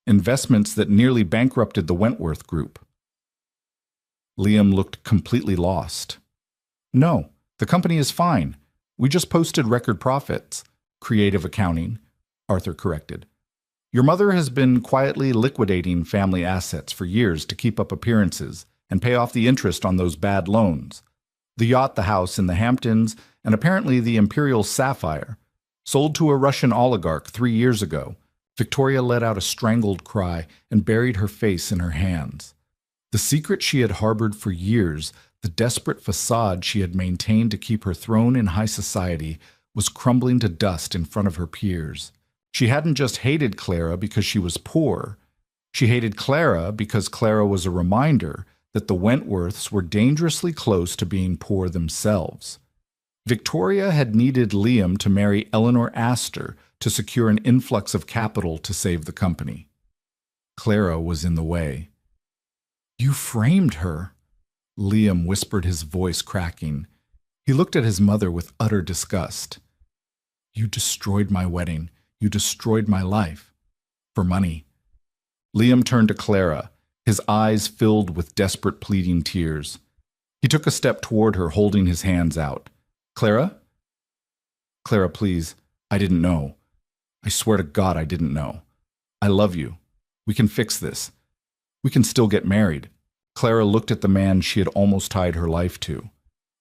Investments that nearly bankrupted the Wentworth Group." Liam looked completely lost. "No, the company is fine. We just posted record profits. Creative accounting," Arthur corrected. "Your mother has been quietly liquidating family assets for years to keep up appearances and pay off the interest on those bad loans. The yacht, the house in the Hamptons, and apparently the Imperial sapphire, sold to a Russian oligarch 3 years ago." Victoria let out a strangled cry and buried her face in her hands. The secret she had harbored for years, the desperate facade she had maintained to keep her throne in high society, was crumbling to dust in front of her peers. She hadn't just hated Clara because she was poor. She hated Clara because Clara was a reminder that the Wentworths were dangerously close to being poor themselves. Victoria had needed Liam to marry Eleanor Astor to secure an influx of capital to save the company. Clara was in the way. "You framed her," Liam whispered, his voice cracking. He looked at his mother with utter disgust. "You destroyed my wedding. You destroyed my life. For money." Liam turned to Clara, his eyes filled with desperate pleading tears. He took a step toward her, holding his hands out. "Clara? Clara, please. I didn't know. I swear to God I didn't know. I love you. We can fix this. We can still get married." Clara looked at the man she had almost tied her life to.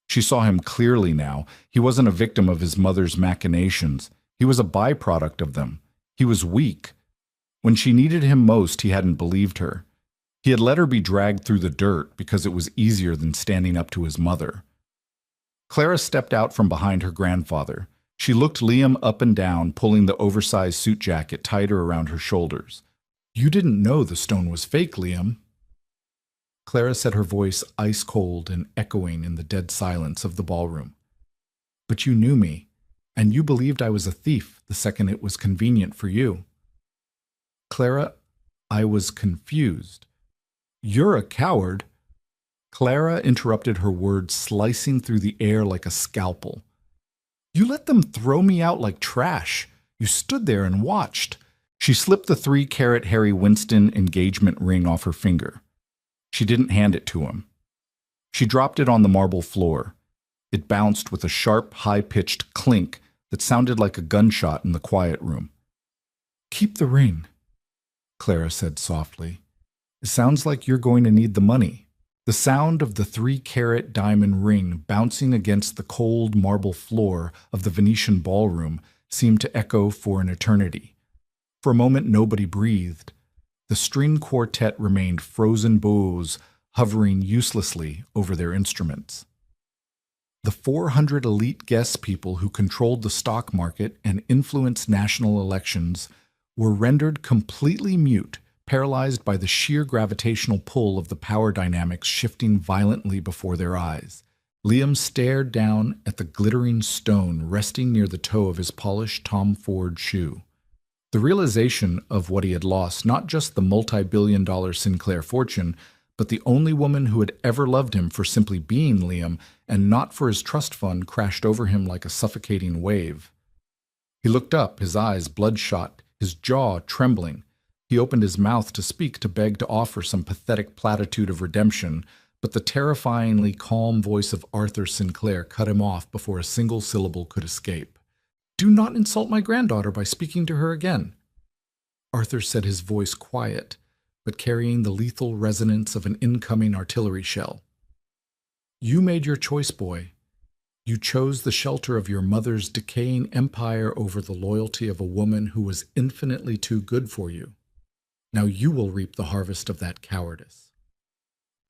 She saw him clearly now. He wasn't a victim of his mother's machinations. He was a byproduct of them. He was weak. When she needed him most, he hadn't believed her. He had let her be dragged through the dirt because it was easier than standing up to his mother. Clara stepped out from behind her grandfather. She looked Liam up and down, pulling the oversized suit jacket tighter around her shoulders. "You didn't know the stone was fake, Liam." Clara said, her voice ice cold and echoing in the dead silence of the ballroom. "But you knew me, and you believed I was a thief the second it was convenient for you." "Clara, I was confused." "You're a coward." Clara interrupted, her words slicing through the air like a scalpel. "You let them throw me out like trash. You stood there and watched." She slipped the 3-carat Harry Winston engagement ring off her finger. She didn't hand it to him. She dropped it on the marble floor. It bounced with a sharp, high-pitched clink that sounded like a gunshot in the quiet room. "Keep the ring," Clara said softly. "It sounds like you're going to need the money." The sound of the 3-carat diamond ring bouncing against the cold marble floor of the Venetian ballroom seemed to echo for an eternity. For a moment, nobody breathed. The string quartet remained frozen bows, hovering uselessly over their instruments. The 400 elite guest people who controlled the stock market and influenced national elections were rendered completely mute, paralyzed by the sheer gravitational pull of the power dynamics shifting violently before their eyes. Liam stared down at the glittering stone resting near the toe of his polished Tom Ford shoe. The realization of what he had lost, not just the multi-billion-dollar Sinclair fortune, but the only woman who had ever loved him for simply being Liam and not for his trust fund, crashed over him like a suffocating wave. He looked up, his eyes bloodshot, his jaw trembling. He opened his mouth to speak, to beg to offer some pathetic platitude of redemption, but the terrifyingly calm voice of Arthur Sinclair cut him off before a single syllable could escape. "Do not insult my granddaughter by speaking to her again." Arthur said, his voice quiet, but carrying the lethal resonance of an incoming artillery shell. "You made your choice, boy. You chose the shelter of your mother's decaying empire over the loyalty of a woman who was infinitely too good for you. Now you will reap the harvest of that cowardice."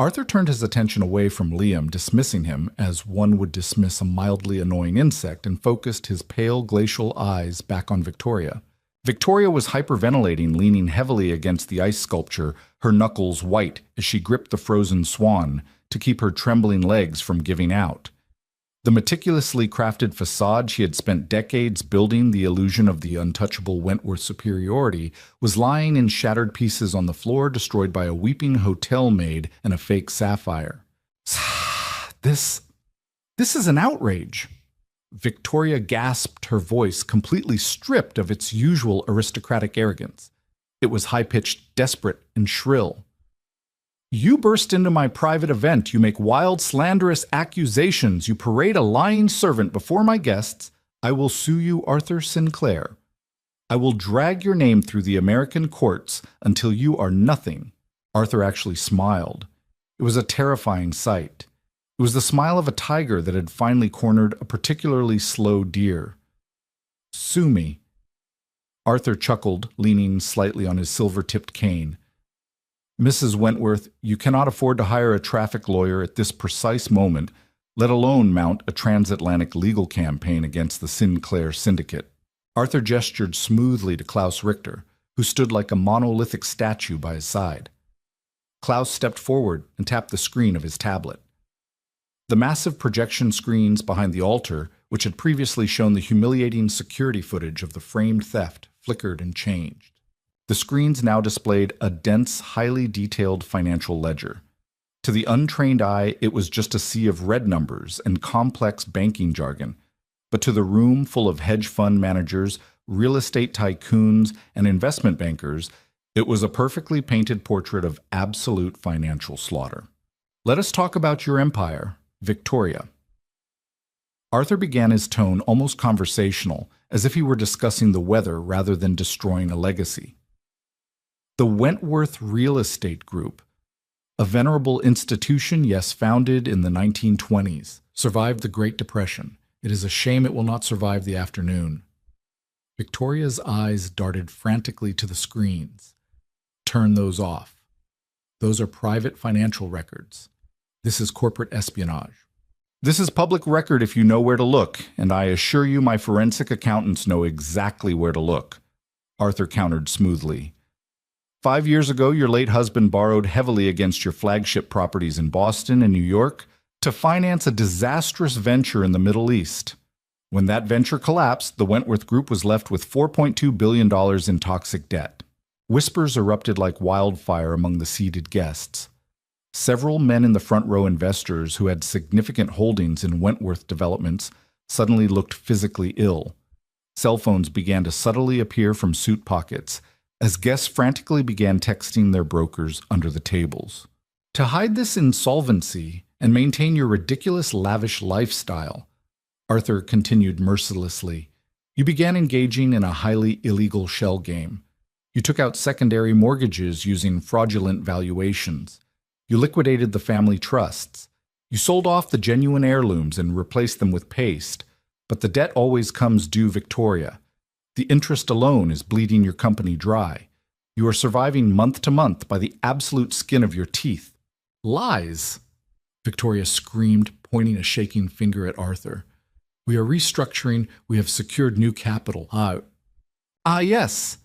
Arthur turned his attention away from Liam, dismissing him as one would dismiss a mildly annoying insect, and focused his pale glacial eyes back on Victoria. Victoria was hyperventilating, leaning heavily against the ice sculpture, her knuckles white as she gripped the frozen swan to keep her trembling legs from giving out. The meticulously crafted facade she had spent decades building, the illusion of the untouchable Wentworth superiority, was lying in shattered pieces on the floor, destroyed by a weeping hotel maid and a fake sapphire. This is an outrage." Victoria gasped, her voice completely stripped of its usual aristocratic arrogance. It was high-pitched, desperate, and shrill. "You burst into my private event, you make wild, slanderous accusations, you parade a lying servant before my guests. I will sue you, Arthur Sinclair. I will drag your name through the American courts until you are nothing." Arthur actually smiled. It was a terrifying sight. It was the smile of a tiger that had finally cornered a particularly slow deer. "Sue me." Arthur chuckled, leaning slightly on his silver-tipped cane. "Mrs. Wentworth, you cannot afford to hire a traffic lawyer at this precise moment, let alone mount a transatlantic legal campaign against the Sinclair Syndicate." Arthur gestured smoothly to Klaus Richter, who stood like a monolithic statue by his side. Klaus stepped forward and tapped the screen of his tablet. The massive projection screens behind the altar, which had previously shown the humiliating security footage of the framed theft, flickered and changed. The screens now displayed a dense, highly detailed financial ledger. To the untrained eye, it was just a sea of red numbers and complex banking jargon, but to the room full of hedge fund managers, real estate tycoons, and investment bankers, it was a perfectly painted portrait of absolute financial slaughter. "Let us talk about your empire, Victoria." Arthur began his tone almost conversational, as if he were discussing the weather rather than destroying a legacy. "The Wentworth Real Estate Group, a venerable institution, yes, founded in the 1920s, survived the Great Depression. It is a shame it will not survive the afternoon." Victoria's eyes darted frantically to the screens. "Turn those off. Those are private financial records. This is corporate espionage." "This is public record if you know where to look, and I assure you my forensic accountants know exactly where to look," Arthur countered smoothly. 5 years ago, your late husband borrowed heavily against your flagship properties in Boston and New York to finance a disastrous venture in the Middle East. When that venture collapsed, the Wentworth Group was left with $4.2 billion in toxic debt. Whispers erupted like wildfire among the seated guests. Several men in the front row investors who had significant holdings in Wentworth developments suddenly looked physically ill. Cell phones began to subtly appear from suit pockets as guests frantically began texting their brokers under the tables. "To hide this insolvency and maintain your ridiculous lavish lifestyle," Arthur continued mercilessly, "you began engaging in a highly illegal shell game. You took out secondary mortgages using fraudulent valuations. You liquidated the family trusts. You sold off the genuine heirlooms and replaced them with paste. But the debt always comes due, Victoria. The interest alone is bleeding your company dry. You are surviving month to month by the absolute skin of your teeth." "Lies!" Victoria screamed, pointing a shaking finger at Arthur. "We are restructuring. We have secured new capital." Yes."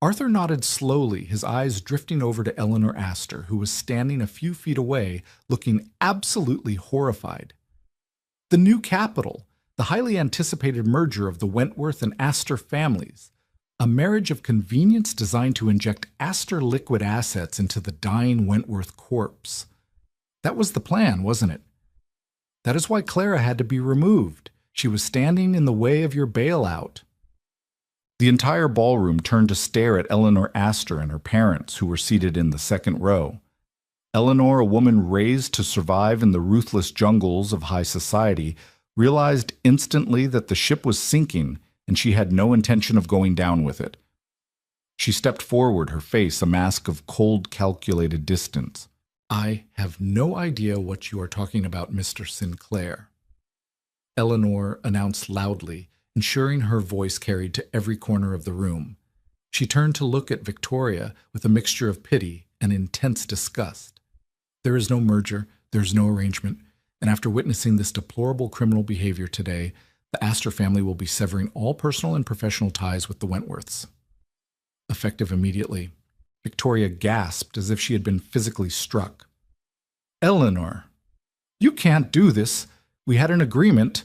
Arthur nodded slowly, his eyes drifting over to Eleanor Astor, who was standing a few feet away, looking absolutely horrified. "The new capital, the highly anticipated merger of the Wentworth and Astor families, a marriage of convenience designed to inject Astor liquid assets into the dying Wentworth corpse. That was the plan, wasn't it? That is why Clara had to be removed. She was standing in the way of your bailout." The entire ballroom turned to stare at Eleanor Astor and her parents, who were seated in the second row. Eleanor, a woman raised to survive in the ruthless jungles of high society, realized instantly that the ship was sinking and she had no intention of going down with it. She stepped forward, her face a mask of cold, calculated distance. "I have no idea what you are talking about, Mr. Sinclair," Eleanor announced loudly, ensuring her voice carried to every corner of the room. She turned to look at Victoria with a mixture of pity and intense disgust. "There is no merger, there is no arrangement, and after witnessing this deplorable criminal behavior today, the Astor family will be severing all personal and professional ties with the Wentworths." Effective immediately, Victoria gasped as if she had been physically struck. "Eleanor, you can't do this. We had an agreement."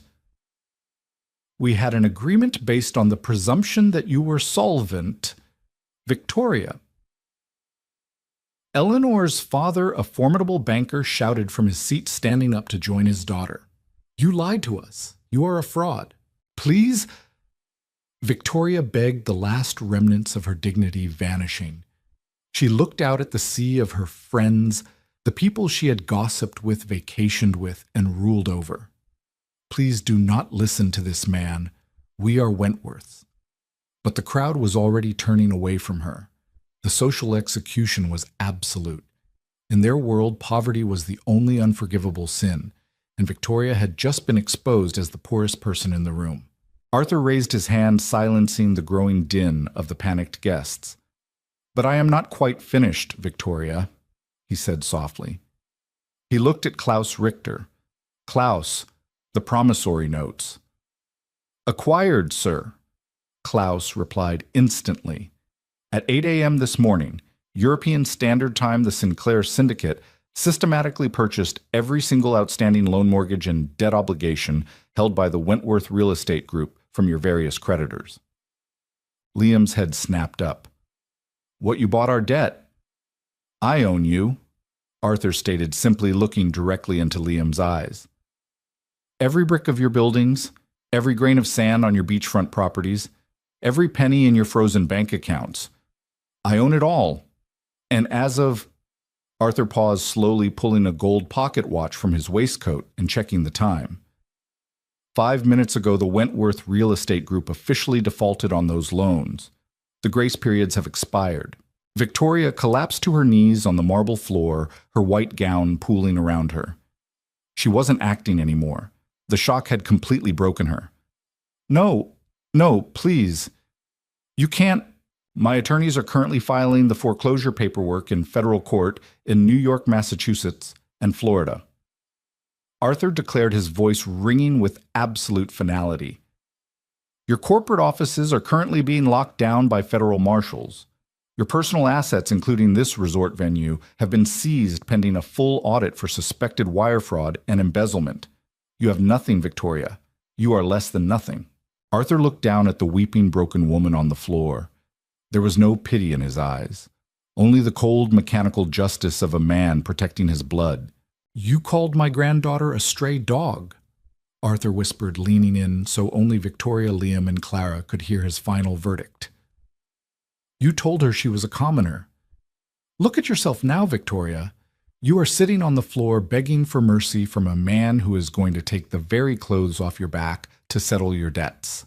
"We had an agreement based on the presumption that you were solvent." "Victoria." Eleanor's father, a formidable banker, shouted from his seat, standing up to join his daughter. "You lied to us. You are a fraud. Please." Victoria begged, the last remnants of her dignity vanishing. She looked out at the sea of her friends, the people she had gossiped with, vacationed with, and ruled over. "Please do not listen to this man. We are Wentworths." But the crowd was already turning away from her. The social execution was absolute. In their world, poverty was the only unforgivable sin, and Victoria had just been exposed as the poorest person in the room. Arthur raised his hand, silencing the growing din of the panicked guests. "But I am not quite finished, Victoria," he said softly. He looked at Klaus Richter. "Klaus, the promissory notes." "Acquired, sir," Klaus replied instantly. "At 8 a.m. this morning, European Standard Time, the Sinclair Syndicate systematically purchased every single outstanding loan mortgage and debt obligation held by the Wentworth Real Estate Group from your various creditors." Liam's head snapped up. "What, you bought our debt?" "I own you," Arthur stated, simply looking directly into Liam's eyes. "Every brick of your buildings, every grain of sand on your beachfront properties, every penny in your frozen bank accounts. I own it all. And as of—" Arthur paused, slowly pulling a gold pocket watch from his waistcoat and checking the time. 5 minutes ago, the Wentworth Real Estate Group officially defaulted on those loans. The grace periods have expired." Victoria collapsed to her knees on the marble floor, her white gown pooling around her. She wasn't acting anymore. The shock had completely broken her. No, please. You can't. My attorneys are currently filing the foreclosure paperwork in federal court in New York, Massachusetts, and Florida." Arthur declared, his voice ringing with absolute finality. "Your corporate offices are currently being locked down by federal marshals. Your personal assets, including this resort venue, have been seized pending a full audit for suspected wire fraud and embezzlement. You have nothing, Victoria. You are less than nothing." Arthur looked down at the weeping, broken woman on the floor. There was no pity in his eyes, only the cold, mechanical justice of a man protecting his blood. "You called my granddaughter a stray dog," Arthur whispered, leaning in so only Victoria, Liam, and Clara could hear his final verdict. "You told her she was a commoner. Look at yourself now, Victoria. You are sitting on the floor begging for mercy from a man who is going to take the very clothes off your back to settle your debts.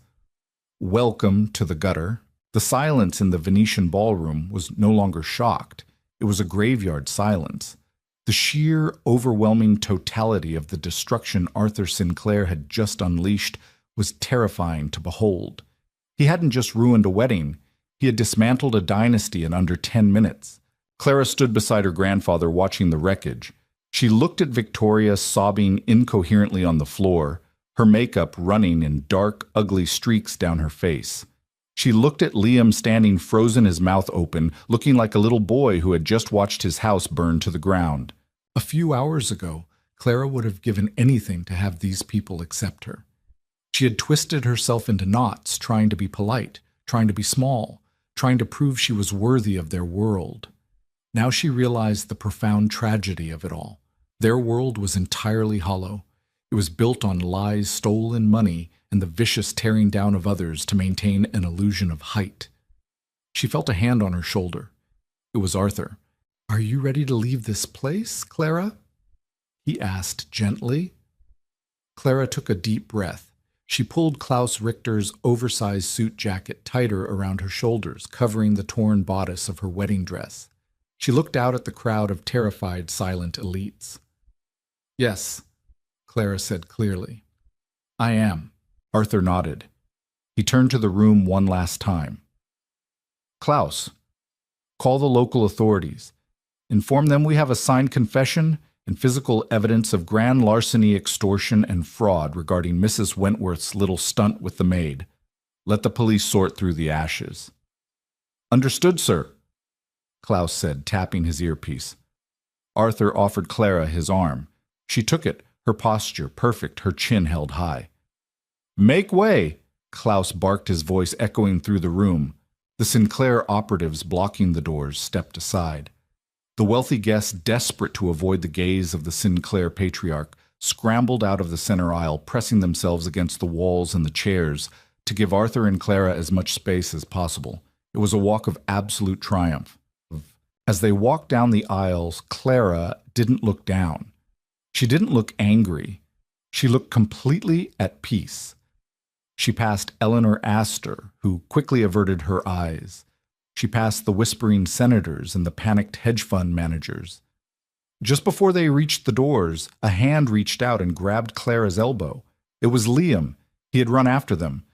Welcome to the gutter." The silence in the Venetian ballroom was no longer shocked. It was a graveyard silence. The sheer, overwhelming totality of the destruction Arthur Sinclair had just unleashed was terrifying to behold. He hadn't just ruined a wedding. He had dismantled a dynasty in under 10 minutes. Clara stood beside her grandfather watching the wreckage. She looked at Victoria sobbing incoherently on the floor, her makeup running in dark, ugly streaks down her face. She looked at Liam standing frozen, his mouth open, looking like a little boy who had just watched his house burn to the ground. A few hours ago, Clara would have given anything to have these people accept her. She had twisted herself into knots, trying to be polite, trying to be small, trying to prove she was worthy of their world. Now she realized the profound tragedy of it all. Their world was entirely hollow. It was built on lies, stolen money, and the vicious tearing down of others to maintain an illusion of height. She felt a hand on her shoulder. It was Arthur. "Are you ready to leave this place, Clara?" he asked gently. Clara took a deep breath. She pulled Klaus Richter's oversized suit jacket tighter around her shoulders, covering the torn bodice of her wedding dress. She looked out at the crowd of terrified, silent elites. "Yes," Clara said clearly. "I am." Arthur nodded. He turned to the room one last time. "Klaus, call the local authorities. Inform them we have a signed confession and physical evidence of grand larceny, extortion, and fraud regarding Mrs. Wentworth's little stunt with the maid. Let the police sort through the ashes." "Understood, sir," Klaus said, tapping his earpiece. Arthur offered Clara his arm. She took it, her posture perfect, her chin held high. "Make way!" Klaus barked, his voice echoing through the room. The Sinclair operatives blocking the doors stepped aside. The wealthy guests, desperate to avoid the gaze of the Sinclair patriarch, scrambled out of the center aisle, pressing themselves against the walls and the chairs to give Arthur and Clara as much space as possible. It was a walk of absolute triumph. As they walked down the aisles, Clara didn't look down. She didn't look angry. She looked completely at peace. She passed Eleanor Astor, who quickly averted her eyes. She passed the whispering senators and the panicked hedge fund managers. Just before they reached the doors, a hand reached out and grabbed Clara's elbow. It was Liam. He had run after them.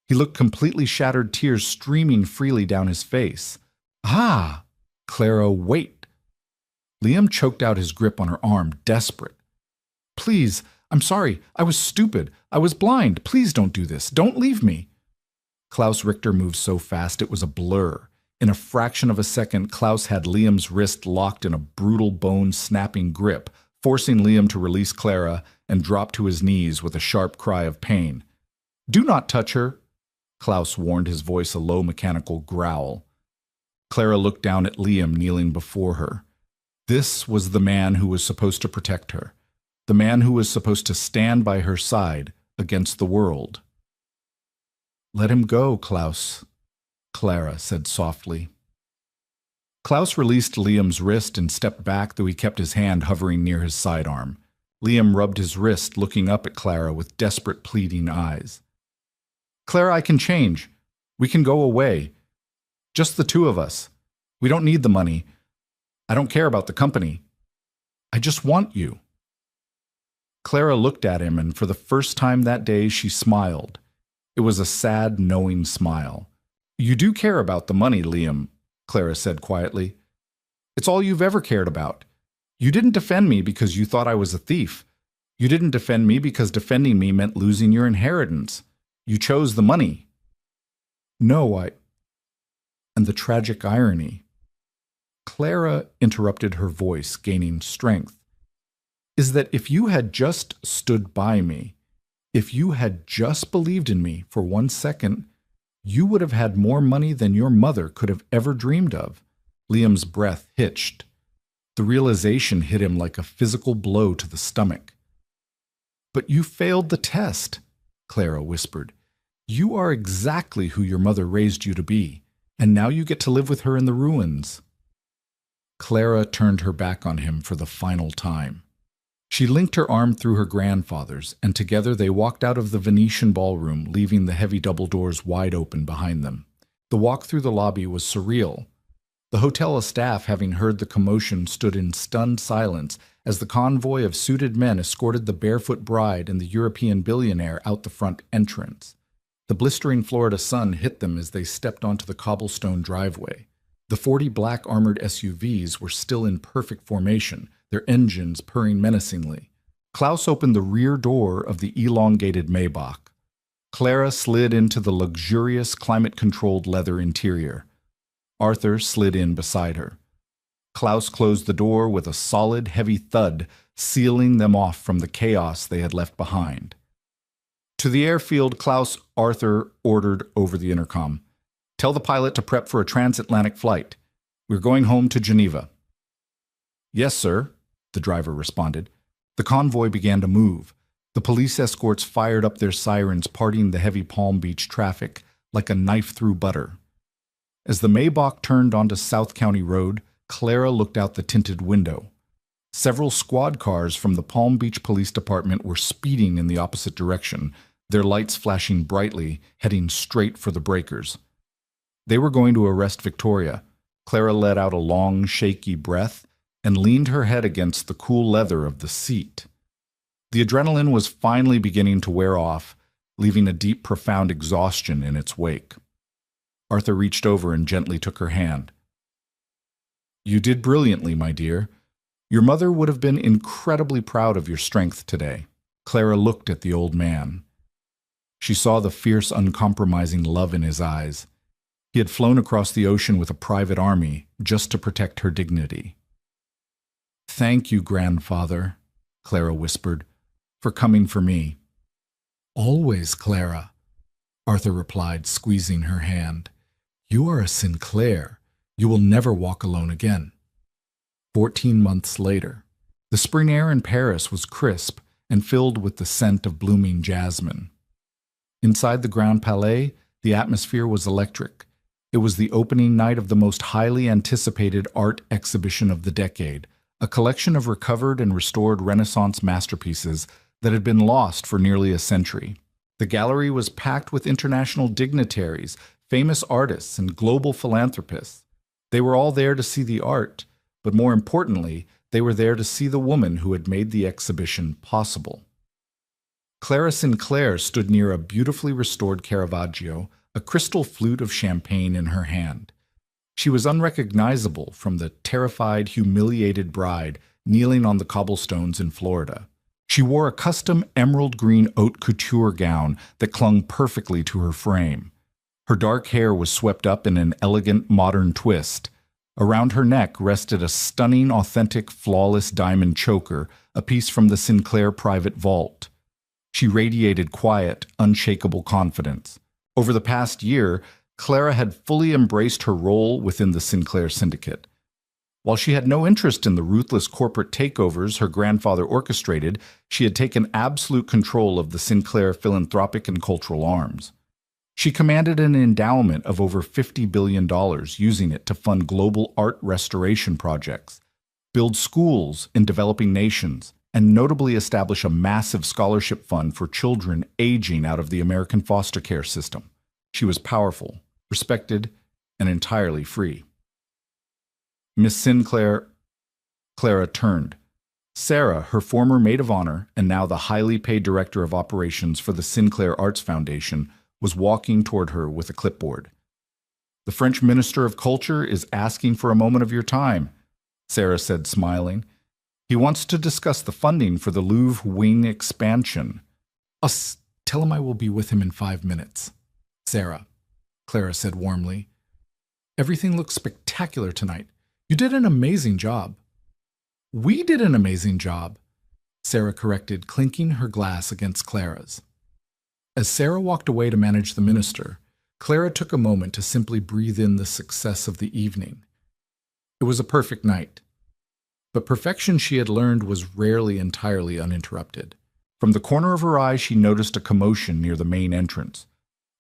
He looked completely shattered, tears streaming freely down his face. "Ah!" "Clara, wait!" Liam choked out his grip on her arm, desperate. "Please, I'm sorry. I was stupid. I was blind. Please don't do this. Don't leave me." Klaus Richter moved so fast it was a blur. In a fraction of a second, Klaus had Liam's wrist locked in a brutal bone-snapping grip, forcing Liam to release Clara and drop to his knees with a sharp cry of pain. "Do not touch her," Klaus warned, his voice a low mechanical growl. Clara looked down at Liam kneeling before her. This was the man who was supposed to protect her, the man who was supposed to stand by her side against the world. "Let him go, Klaus," Clara said softly. Klaus released Liam's wrist and stepped back, though he kept his hand hovering near his sidearm. Liam rubbed his wrist, looking up at Clara with desperate, pleading eyes. "Clara, I can change. We can go away. Just the two of us. We don't need the money. I don't care about the company. I just want you." Clara looked at him, and for the first time that day she smiled. It was a sad, knowing smile. "You do care about the money, Liam," Clara said quietly. "It's all you've ever cared about. You didn't defend me because you thought I was a thief. You didn't defend me because defending me meant losing your inheritance. You chose the money." "No, And the tragic irony," Clara interrupted, her voice gaining strength, "is that if you had just stood by me, if you had just believed in me for 1 second, you would have had more money than your mother could have ever dreamed of." Liam's breath hitched. The realization hit him like a physical blow to the stomach. "But you failed the test," Clara whispered. "You are exactly who your mother raised you to be, and now you get to live with her in the ruins." Clara turned her back on him for the final time. She linked her arm through her grandfather's, and together they walked out of the Venetian ballroom, leaving the heavy double doors wide open behind them. The walk through the lobby was surreal. The hotel staff, having heard the commotion, stood in stunned silence as the convoy of suited men escorted the barefoot bride and the European billionaire out the front entrance. The blistering Florida sun hit them as they stepped onto the cobblestone driveway. The 40 black armored SUVs were still in perfect formation, their engines purring menacingly. Klaus opened the rear door of the elongated Maybach. Clara slid into the luxurious, climate-controlled leather interior. Arthur slid in beside her. Klaus closed the door with a solid, heavy thud, sealing them off from the chaos they had left behind. To the airfield, Arthur ordered over the intercom. "Tell the pilot to prep for a transatlantic flight. We're going home to Geneva." "Yes, sir," the driver responded. The convoy began to move. The police escorts fired up their sirens, parting the heavy Palm Beach traffic like a knife through butter. As the Maybach turned onto South County Road, Clara looked out the tinted window. Several squad cars from the Palm Beach Police Department were speeding in the opposite direction, their lights flashing brightly, heading straight for the breakers. They were going to arrest Victoria. Clara let out a long, shaky breath and leaned her head against the cool leather of the seat. The adrenaline was finally beginning to wear off, leaving a deep, profound exhaustion in its wake. Arthur reached over and gently took her hand. "You did brilliantly, my dear. Your mother would have been incredibly proud of your strength today." Clara looked at the old man. She saw the fierce, uncompromising love in his eyes. He had flown across the ocean with a private army just to protect her dignity. "Thank you, grandfather," Clara whispered, "for coming for me." "Always, Clara," Arthur replied, squeezing her hand. "You are a Sinclair. You will never walk alone again." 14 months later, the spring air in Paris was crisp and filled with the scent of blooming jasmine. Inside the Grand Palais, the atmosphere was electric. It was the opening night of the most highly anticipated art exhibition of the decade, a collection of recovered and restored Renaissance masterpieces that had been lost for nearly a century. The gallery was packed with international dignitaries, famous artists, and global philanthropists. They were all there to see the art, but more importantly, they were there to see the woman who had made the exhibition possible. Clara Sinclair stood near a beautifully restored Caravaggio, a crystal flute of champagne in her hand. She was unrecognizable from the terrified, humiliated bride kneeling on the cobblestones in Florida. She wore a custom emerald green haute couture gown that clung perfectly to her frame. Her dark hair was swept up in an elegant modern twist. Around her neck rested a stunning, authentic, flawless diamond choker, a piece from the Sinclair private vault. She radiated quiet, unshakable confidence. Over the past year, Clara had fully embraced her role within the Sinclair syndicate. While she had no interest in the ruthless corporate takeovers her grandfather orchestrated, she had taken absolute control of the Sinclair philanthropic and cultural arms. She commanded an endowment of over $50 billion, using it to fund global art restoration projects, build schools in developing nations, and notably establish a massive scholarship fund for children aging out of the American foster care system. She was powerful, respected, and entirely free. Miss Sinclair, Clara turned. Sarah, her former maid of honor and now the highly paid director of operations for the Sinclair Arts Foundation, was walking toward her with a clipboard. "The French Minister of Culture is asking for a moment of your time," Sarah said, smiling. "He wants to discuss the funding for the Louvre wing expansion." Tell him I will be with him in 5 minutes." "Sarah," Clara said warmly. "Everything looks spectacular tonight. You did an amazing job." "We did an amazing job," Sarah corrected, clinking her glass against Clara's. As Sarah walked away to manage the minister, Clara took a moment to simply breathe in the success of the evening. It was a perfect night. But perfection, she had learned, was rarely entirely uninterrupted. From the corner of her eye, she noticed a commotion near the main entrance.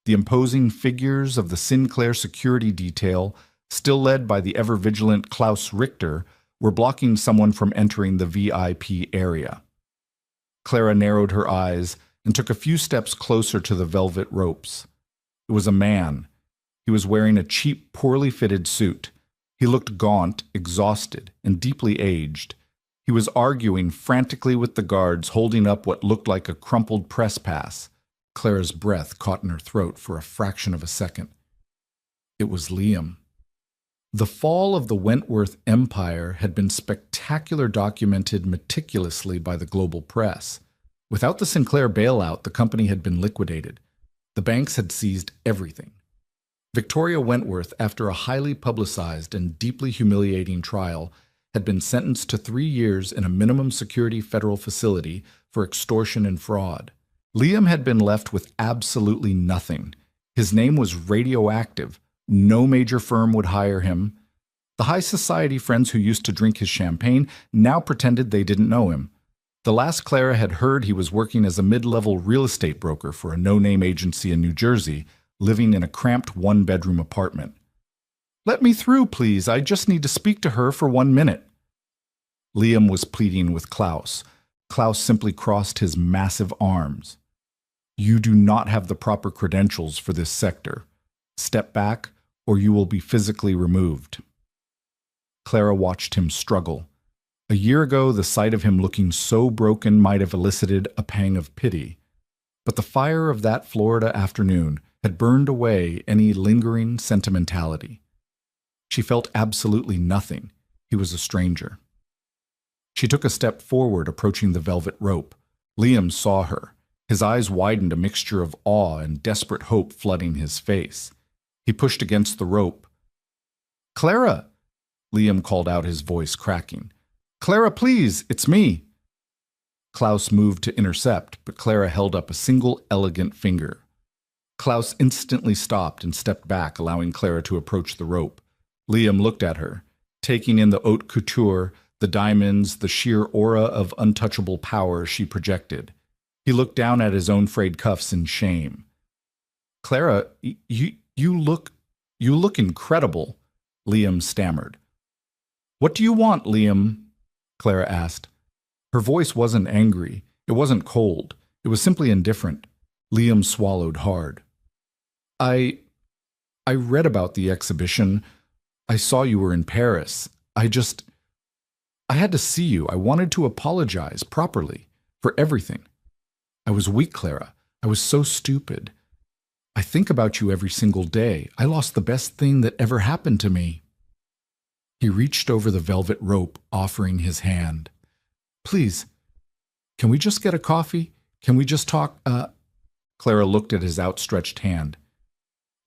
The imposing figures of the Sinclair security detail, still led by the ever-vigilant Klaus Richter, were blocking someone from entering the VIP area. Clara narrowed her eyes and took a few steps closer to the velvet ropes. It was a man. He was wearing a cheap, poorly fitted suit. He looked gaunt, exhausted, and deeply aged. He was arguing frantically with the guards, holding up what looked like a crumpled press pass. Clara's breath caught in her throat for a fraction of a second. It was Liam. The fall of the Wentworth Empire had been spectacularly documented meticulously by the global press. Without the Sinclair bailout, the company had been liquidated. The banks had seized everything. Victoria Wentworth, after a highly publicized and deeply humiliating trial, had been sentenced to 3 years in a minimum security federal facility for extortion and fraud. Liam had been left with absolutely nothing. His name was radioactive. No major firm would hire him. The high society friends who used to drink his champagne now pretended they didn't know him. The last Clara had heard, he was working as a mid-level real estate broker for a no-name agency in New Jersey, living in a cramped one-bedroom apartment. "Let me through, please. I just need to speak to her for 1 minute." Liam was pleading with Klaus. Klaus simply crossed his massive arms. "You do not have the proper credentials for this sector. Step back, or you will be physically removed." Clara watched him struggle. A year ago, the sight of him looking so broken might have elicited a pang of pity. But the fire of that Florida afternoon had burned away any lingering sentimentality. She felt absolutely nothing. He was a stranger. She took a step forward, approaching the velvet rope. Liam saw her. His eyes widened, a mixture of awe and desperate hope flooding his face. He pushed against the rope. "Clara!" Liam called out, his voice cracking. "Clara, please, it's me." Klaus moved to intercept, but Clara held up a single elegant finger. Klaus instantly stopped and stepped back, allowing Clara to approach the rope. Liam looked at her, taking in the haute couture, the diamonds, the sheer aura of untouchable power she projected. He looked down at his own frayed cuffs in shame. "Clara, you look incredible," Liam stammered. "What do you want, Liam?" Clara asked. Her voice wasn't angry. It wasn't cold. It was simply indifferent. Liam swallowed hard. I read about the exhibition. I saw you were in Paris. I had to see you. I wanted to apologize properly for everything. I was weak, Clara. I was so stupid. I think about you every single day. I lost the best thing that ever happened to me." He reached over the velvet rope, offering his hand. "Please, can we just get a coffee? Can we just talk?" Clara looked at his outstretched hand.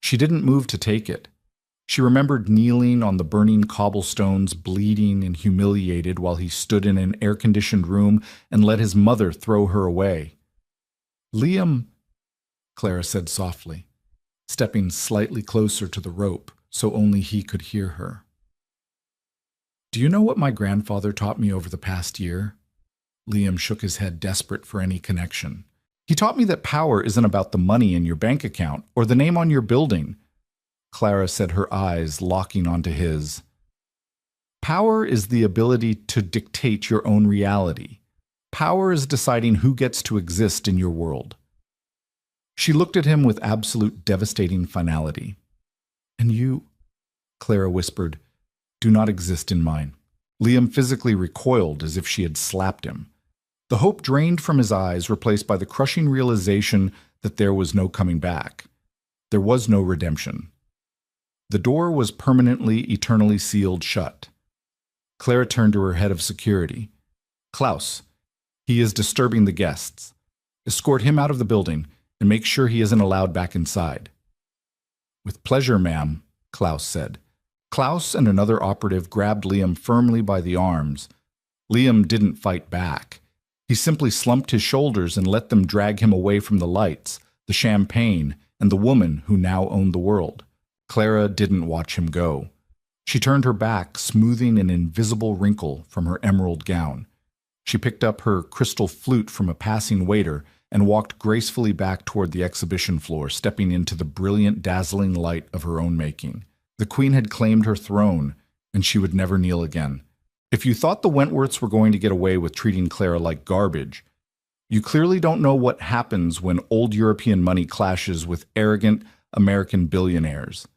She didn't move to take it. She remembered kneeling on the burning cobblestones, bleeding and humiliated, while he stood in an air-conditioned room and let his mother throw her away. "Liam," Clara said softly, stepping slightly closer to the rope so only he could hear her. "Do you know what my grandfather taught me over the past year?" Liam shook his head, desperate for any connection. "He taught me that power isn't about the money in your bank account or the name on your building." Clara said, her eyes locking onto his. "Power is the ability to dictate your own reality. Power is deciding who gets to exist in your world." She looked at him with absolute devastating finality. "And you," Clara whispered, "do not exist in mine." Liam physically recoiled as if she had slapped him. The hope drained from his eyes, replaced by the crushing realization that there was no coming back. There was no redemption. The door was permanently, eternally sealed shut. Clara turned to her head of security. "Klaus, he is disturbing the guests. Escort him out of the building and make sure he isn't allowed back inside." "With pleasure, ma'am," Klaus said. Klaus and another operative grabbed Liam firmly by the arms. Liam didn't fight back. He simply slumped his shoulders and let them drag him away from the lights, the champagne, and the woman who now owned the world. Clara didn't watch him go. She turned her back, smoothing an invisible wrinkle from her emerald gown. She picked up her crystal flute from a passing waiter and walked gracefully back toward the exhibition floor, stepping into the brilliant, dazzling light of her own making. The queen had claimed her throne, and she would never kneel again. If you thought the Wentworths were going to get away with treating Clara like garbage, you clearly don't know what happens when old European money clashes with arrogant American billionaires.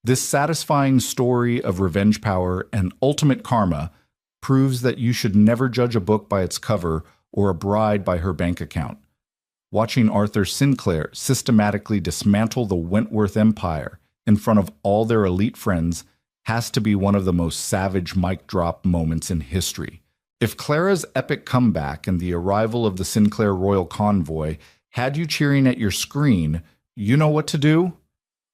This satisfying story of revenge power and ultimate karma proves that you should never judge a book by its cover or a bride by her bank account. Watching Arthur Sinclair systematically dismantle the Wentworth empire in front of all their elite friends has to be one of the most savage mic drop moments in history. If Clara's epic comeback and the arrival of the Sinclair royal convoy had you cheering at your screen, you know what to do?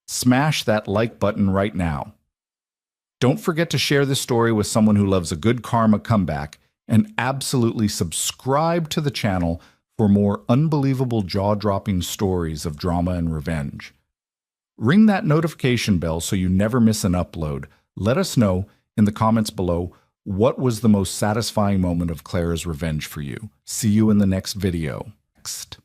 Smash that like button right now. Don't forget to share this story with someone who loves a good karma comeback, and absolutely subscribe to the channel for more unbelievable jaw-dropping stories of drama and revenge. Ring that notification bell so you never miss an upload. Let us know in the comments below What was the most satisfying moment of Clara's revenge for you? See you in the next video. Next.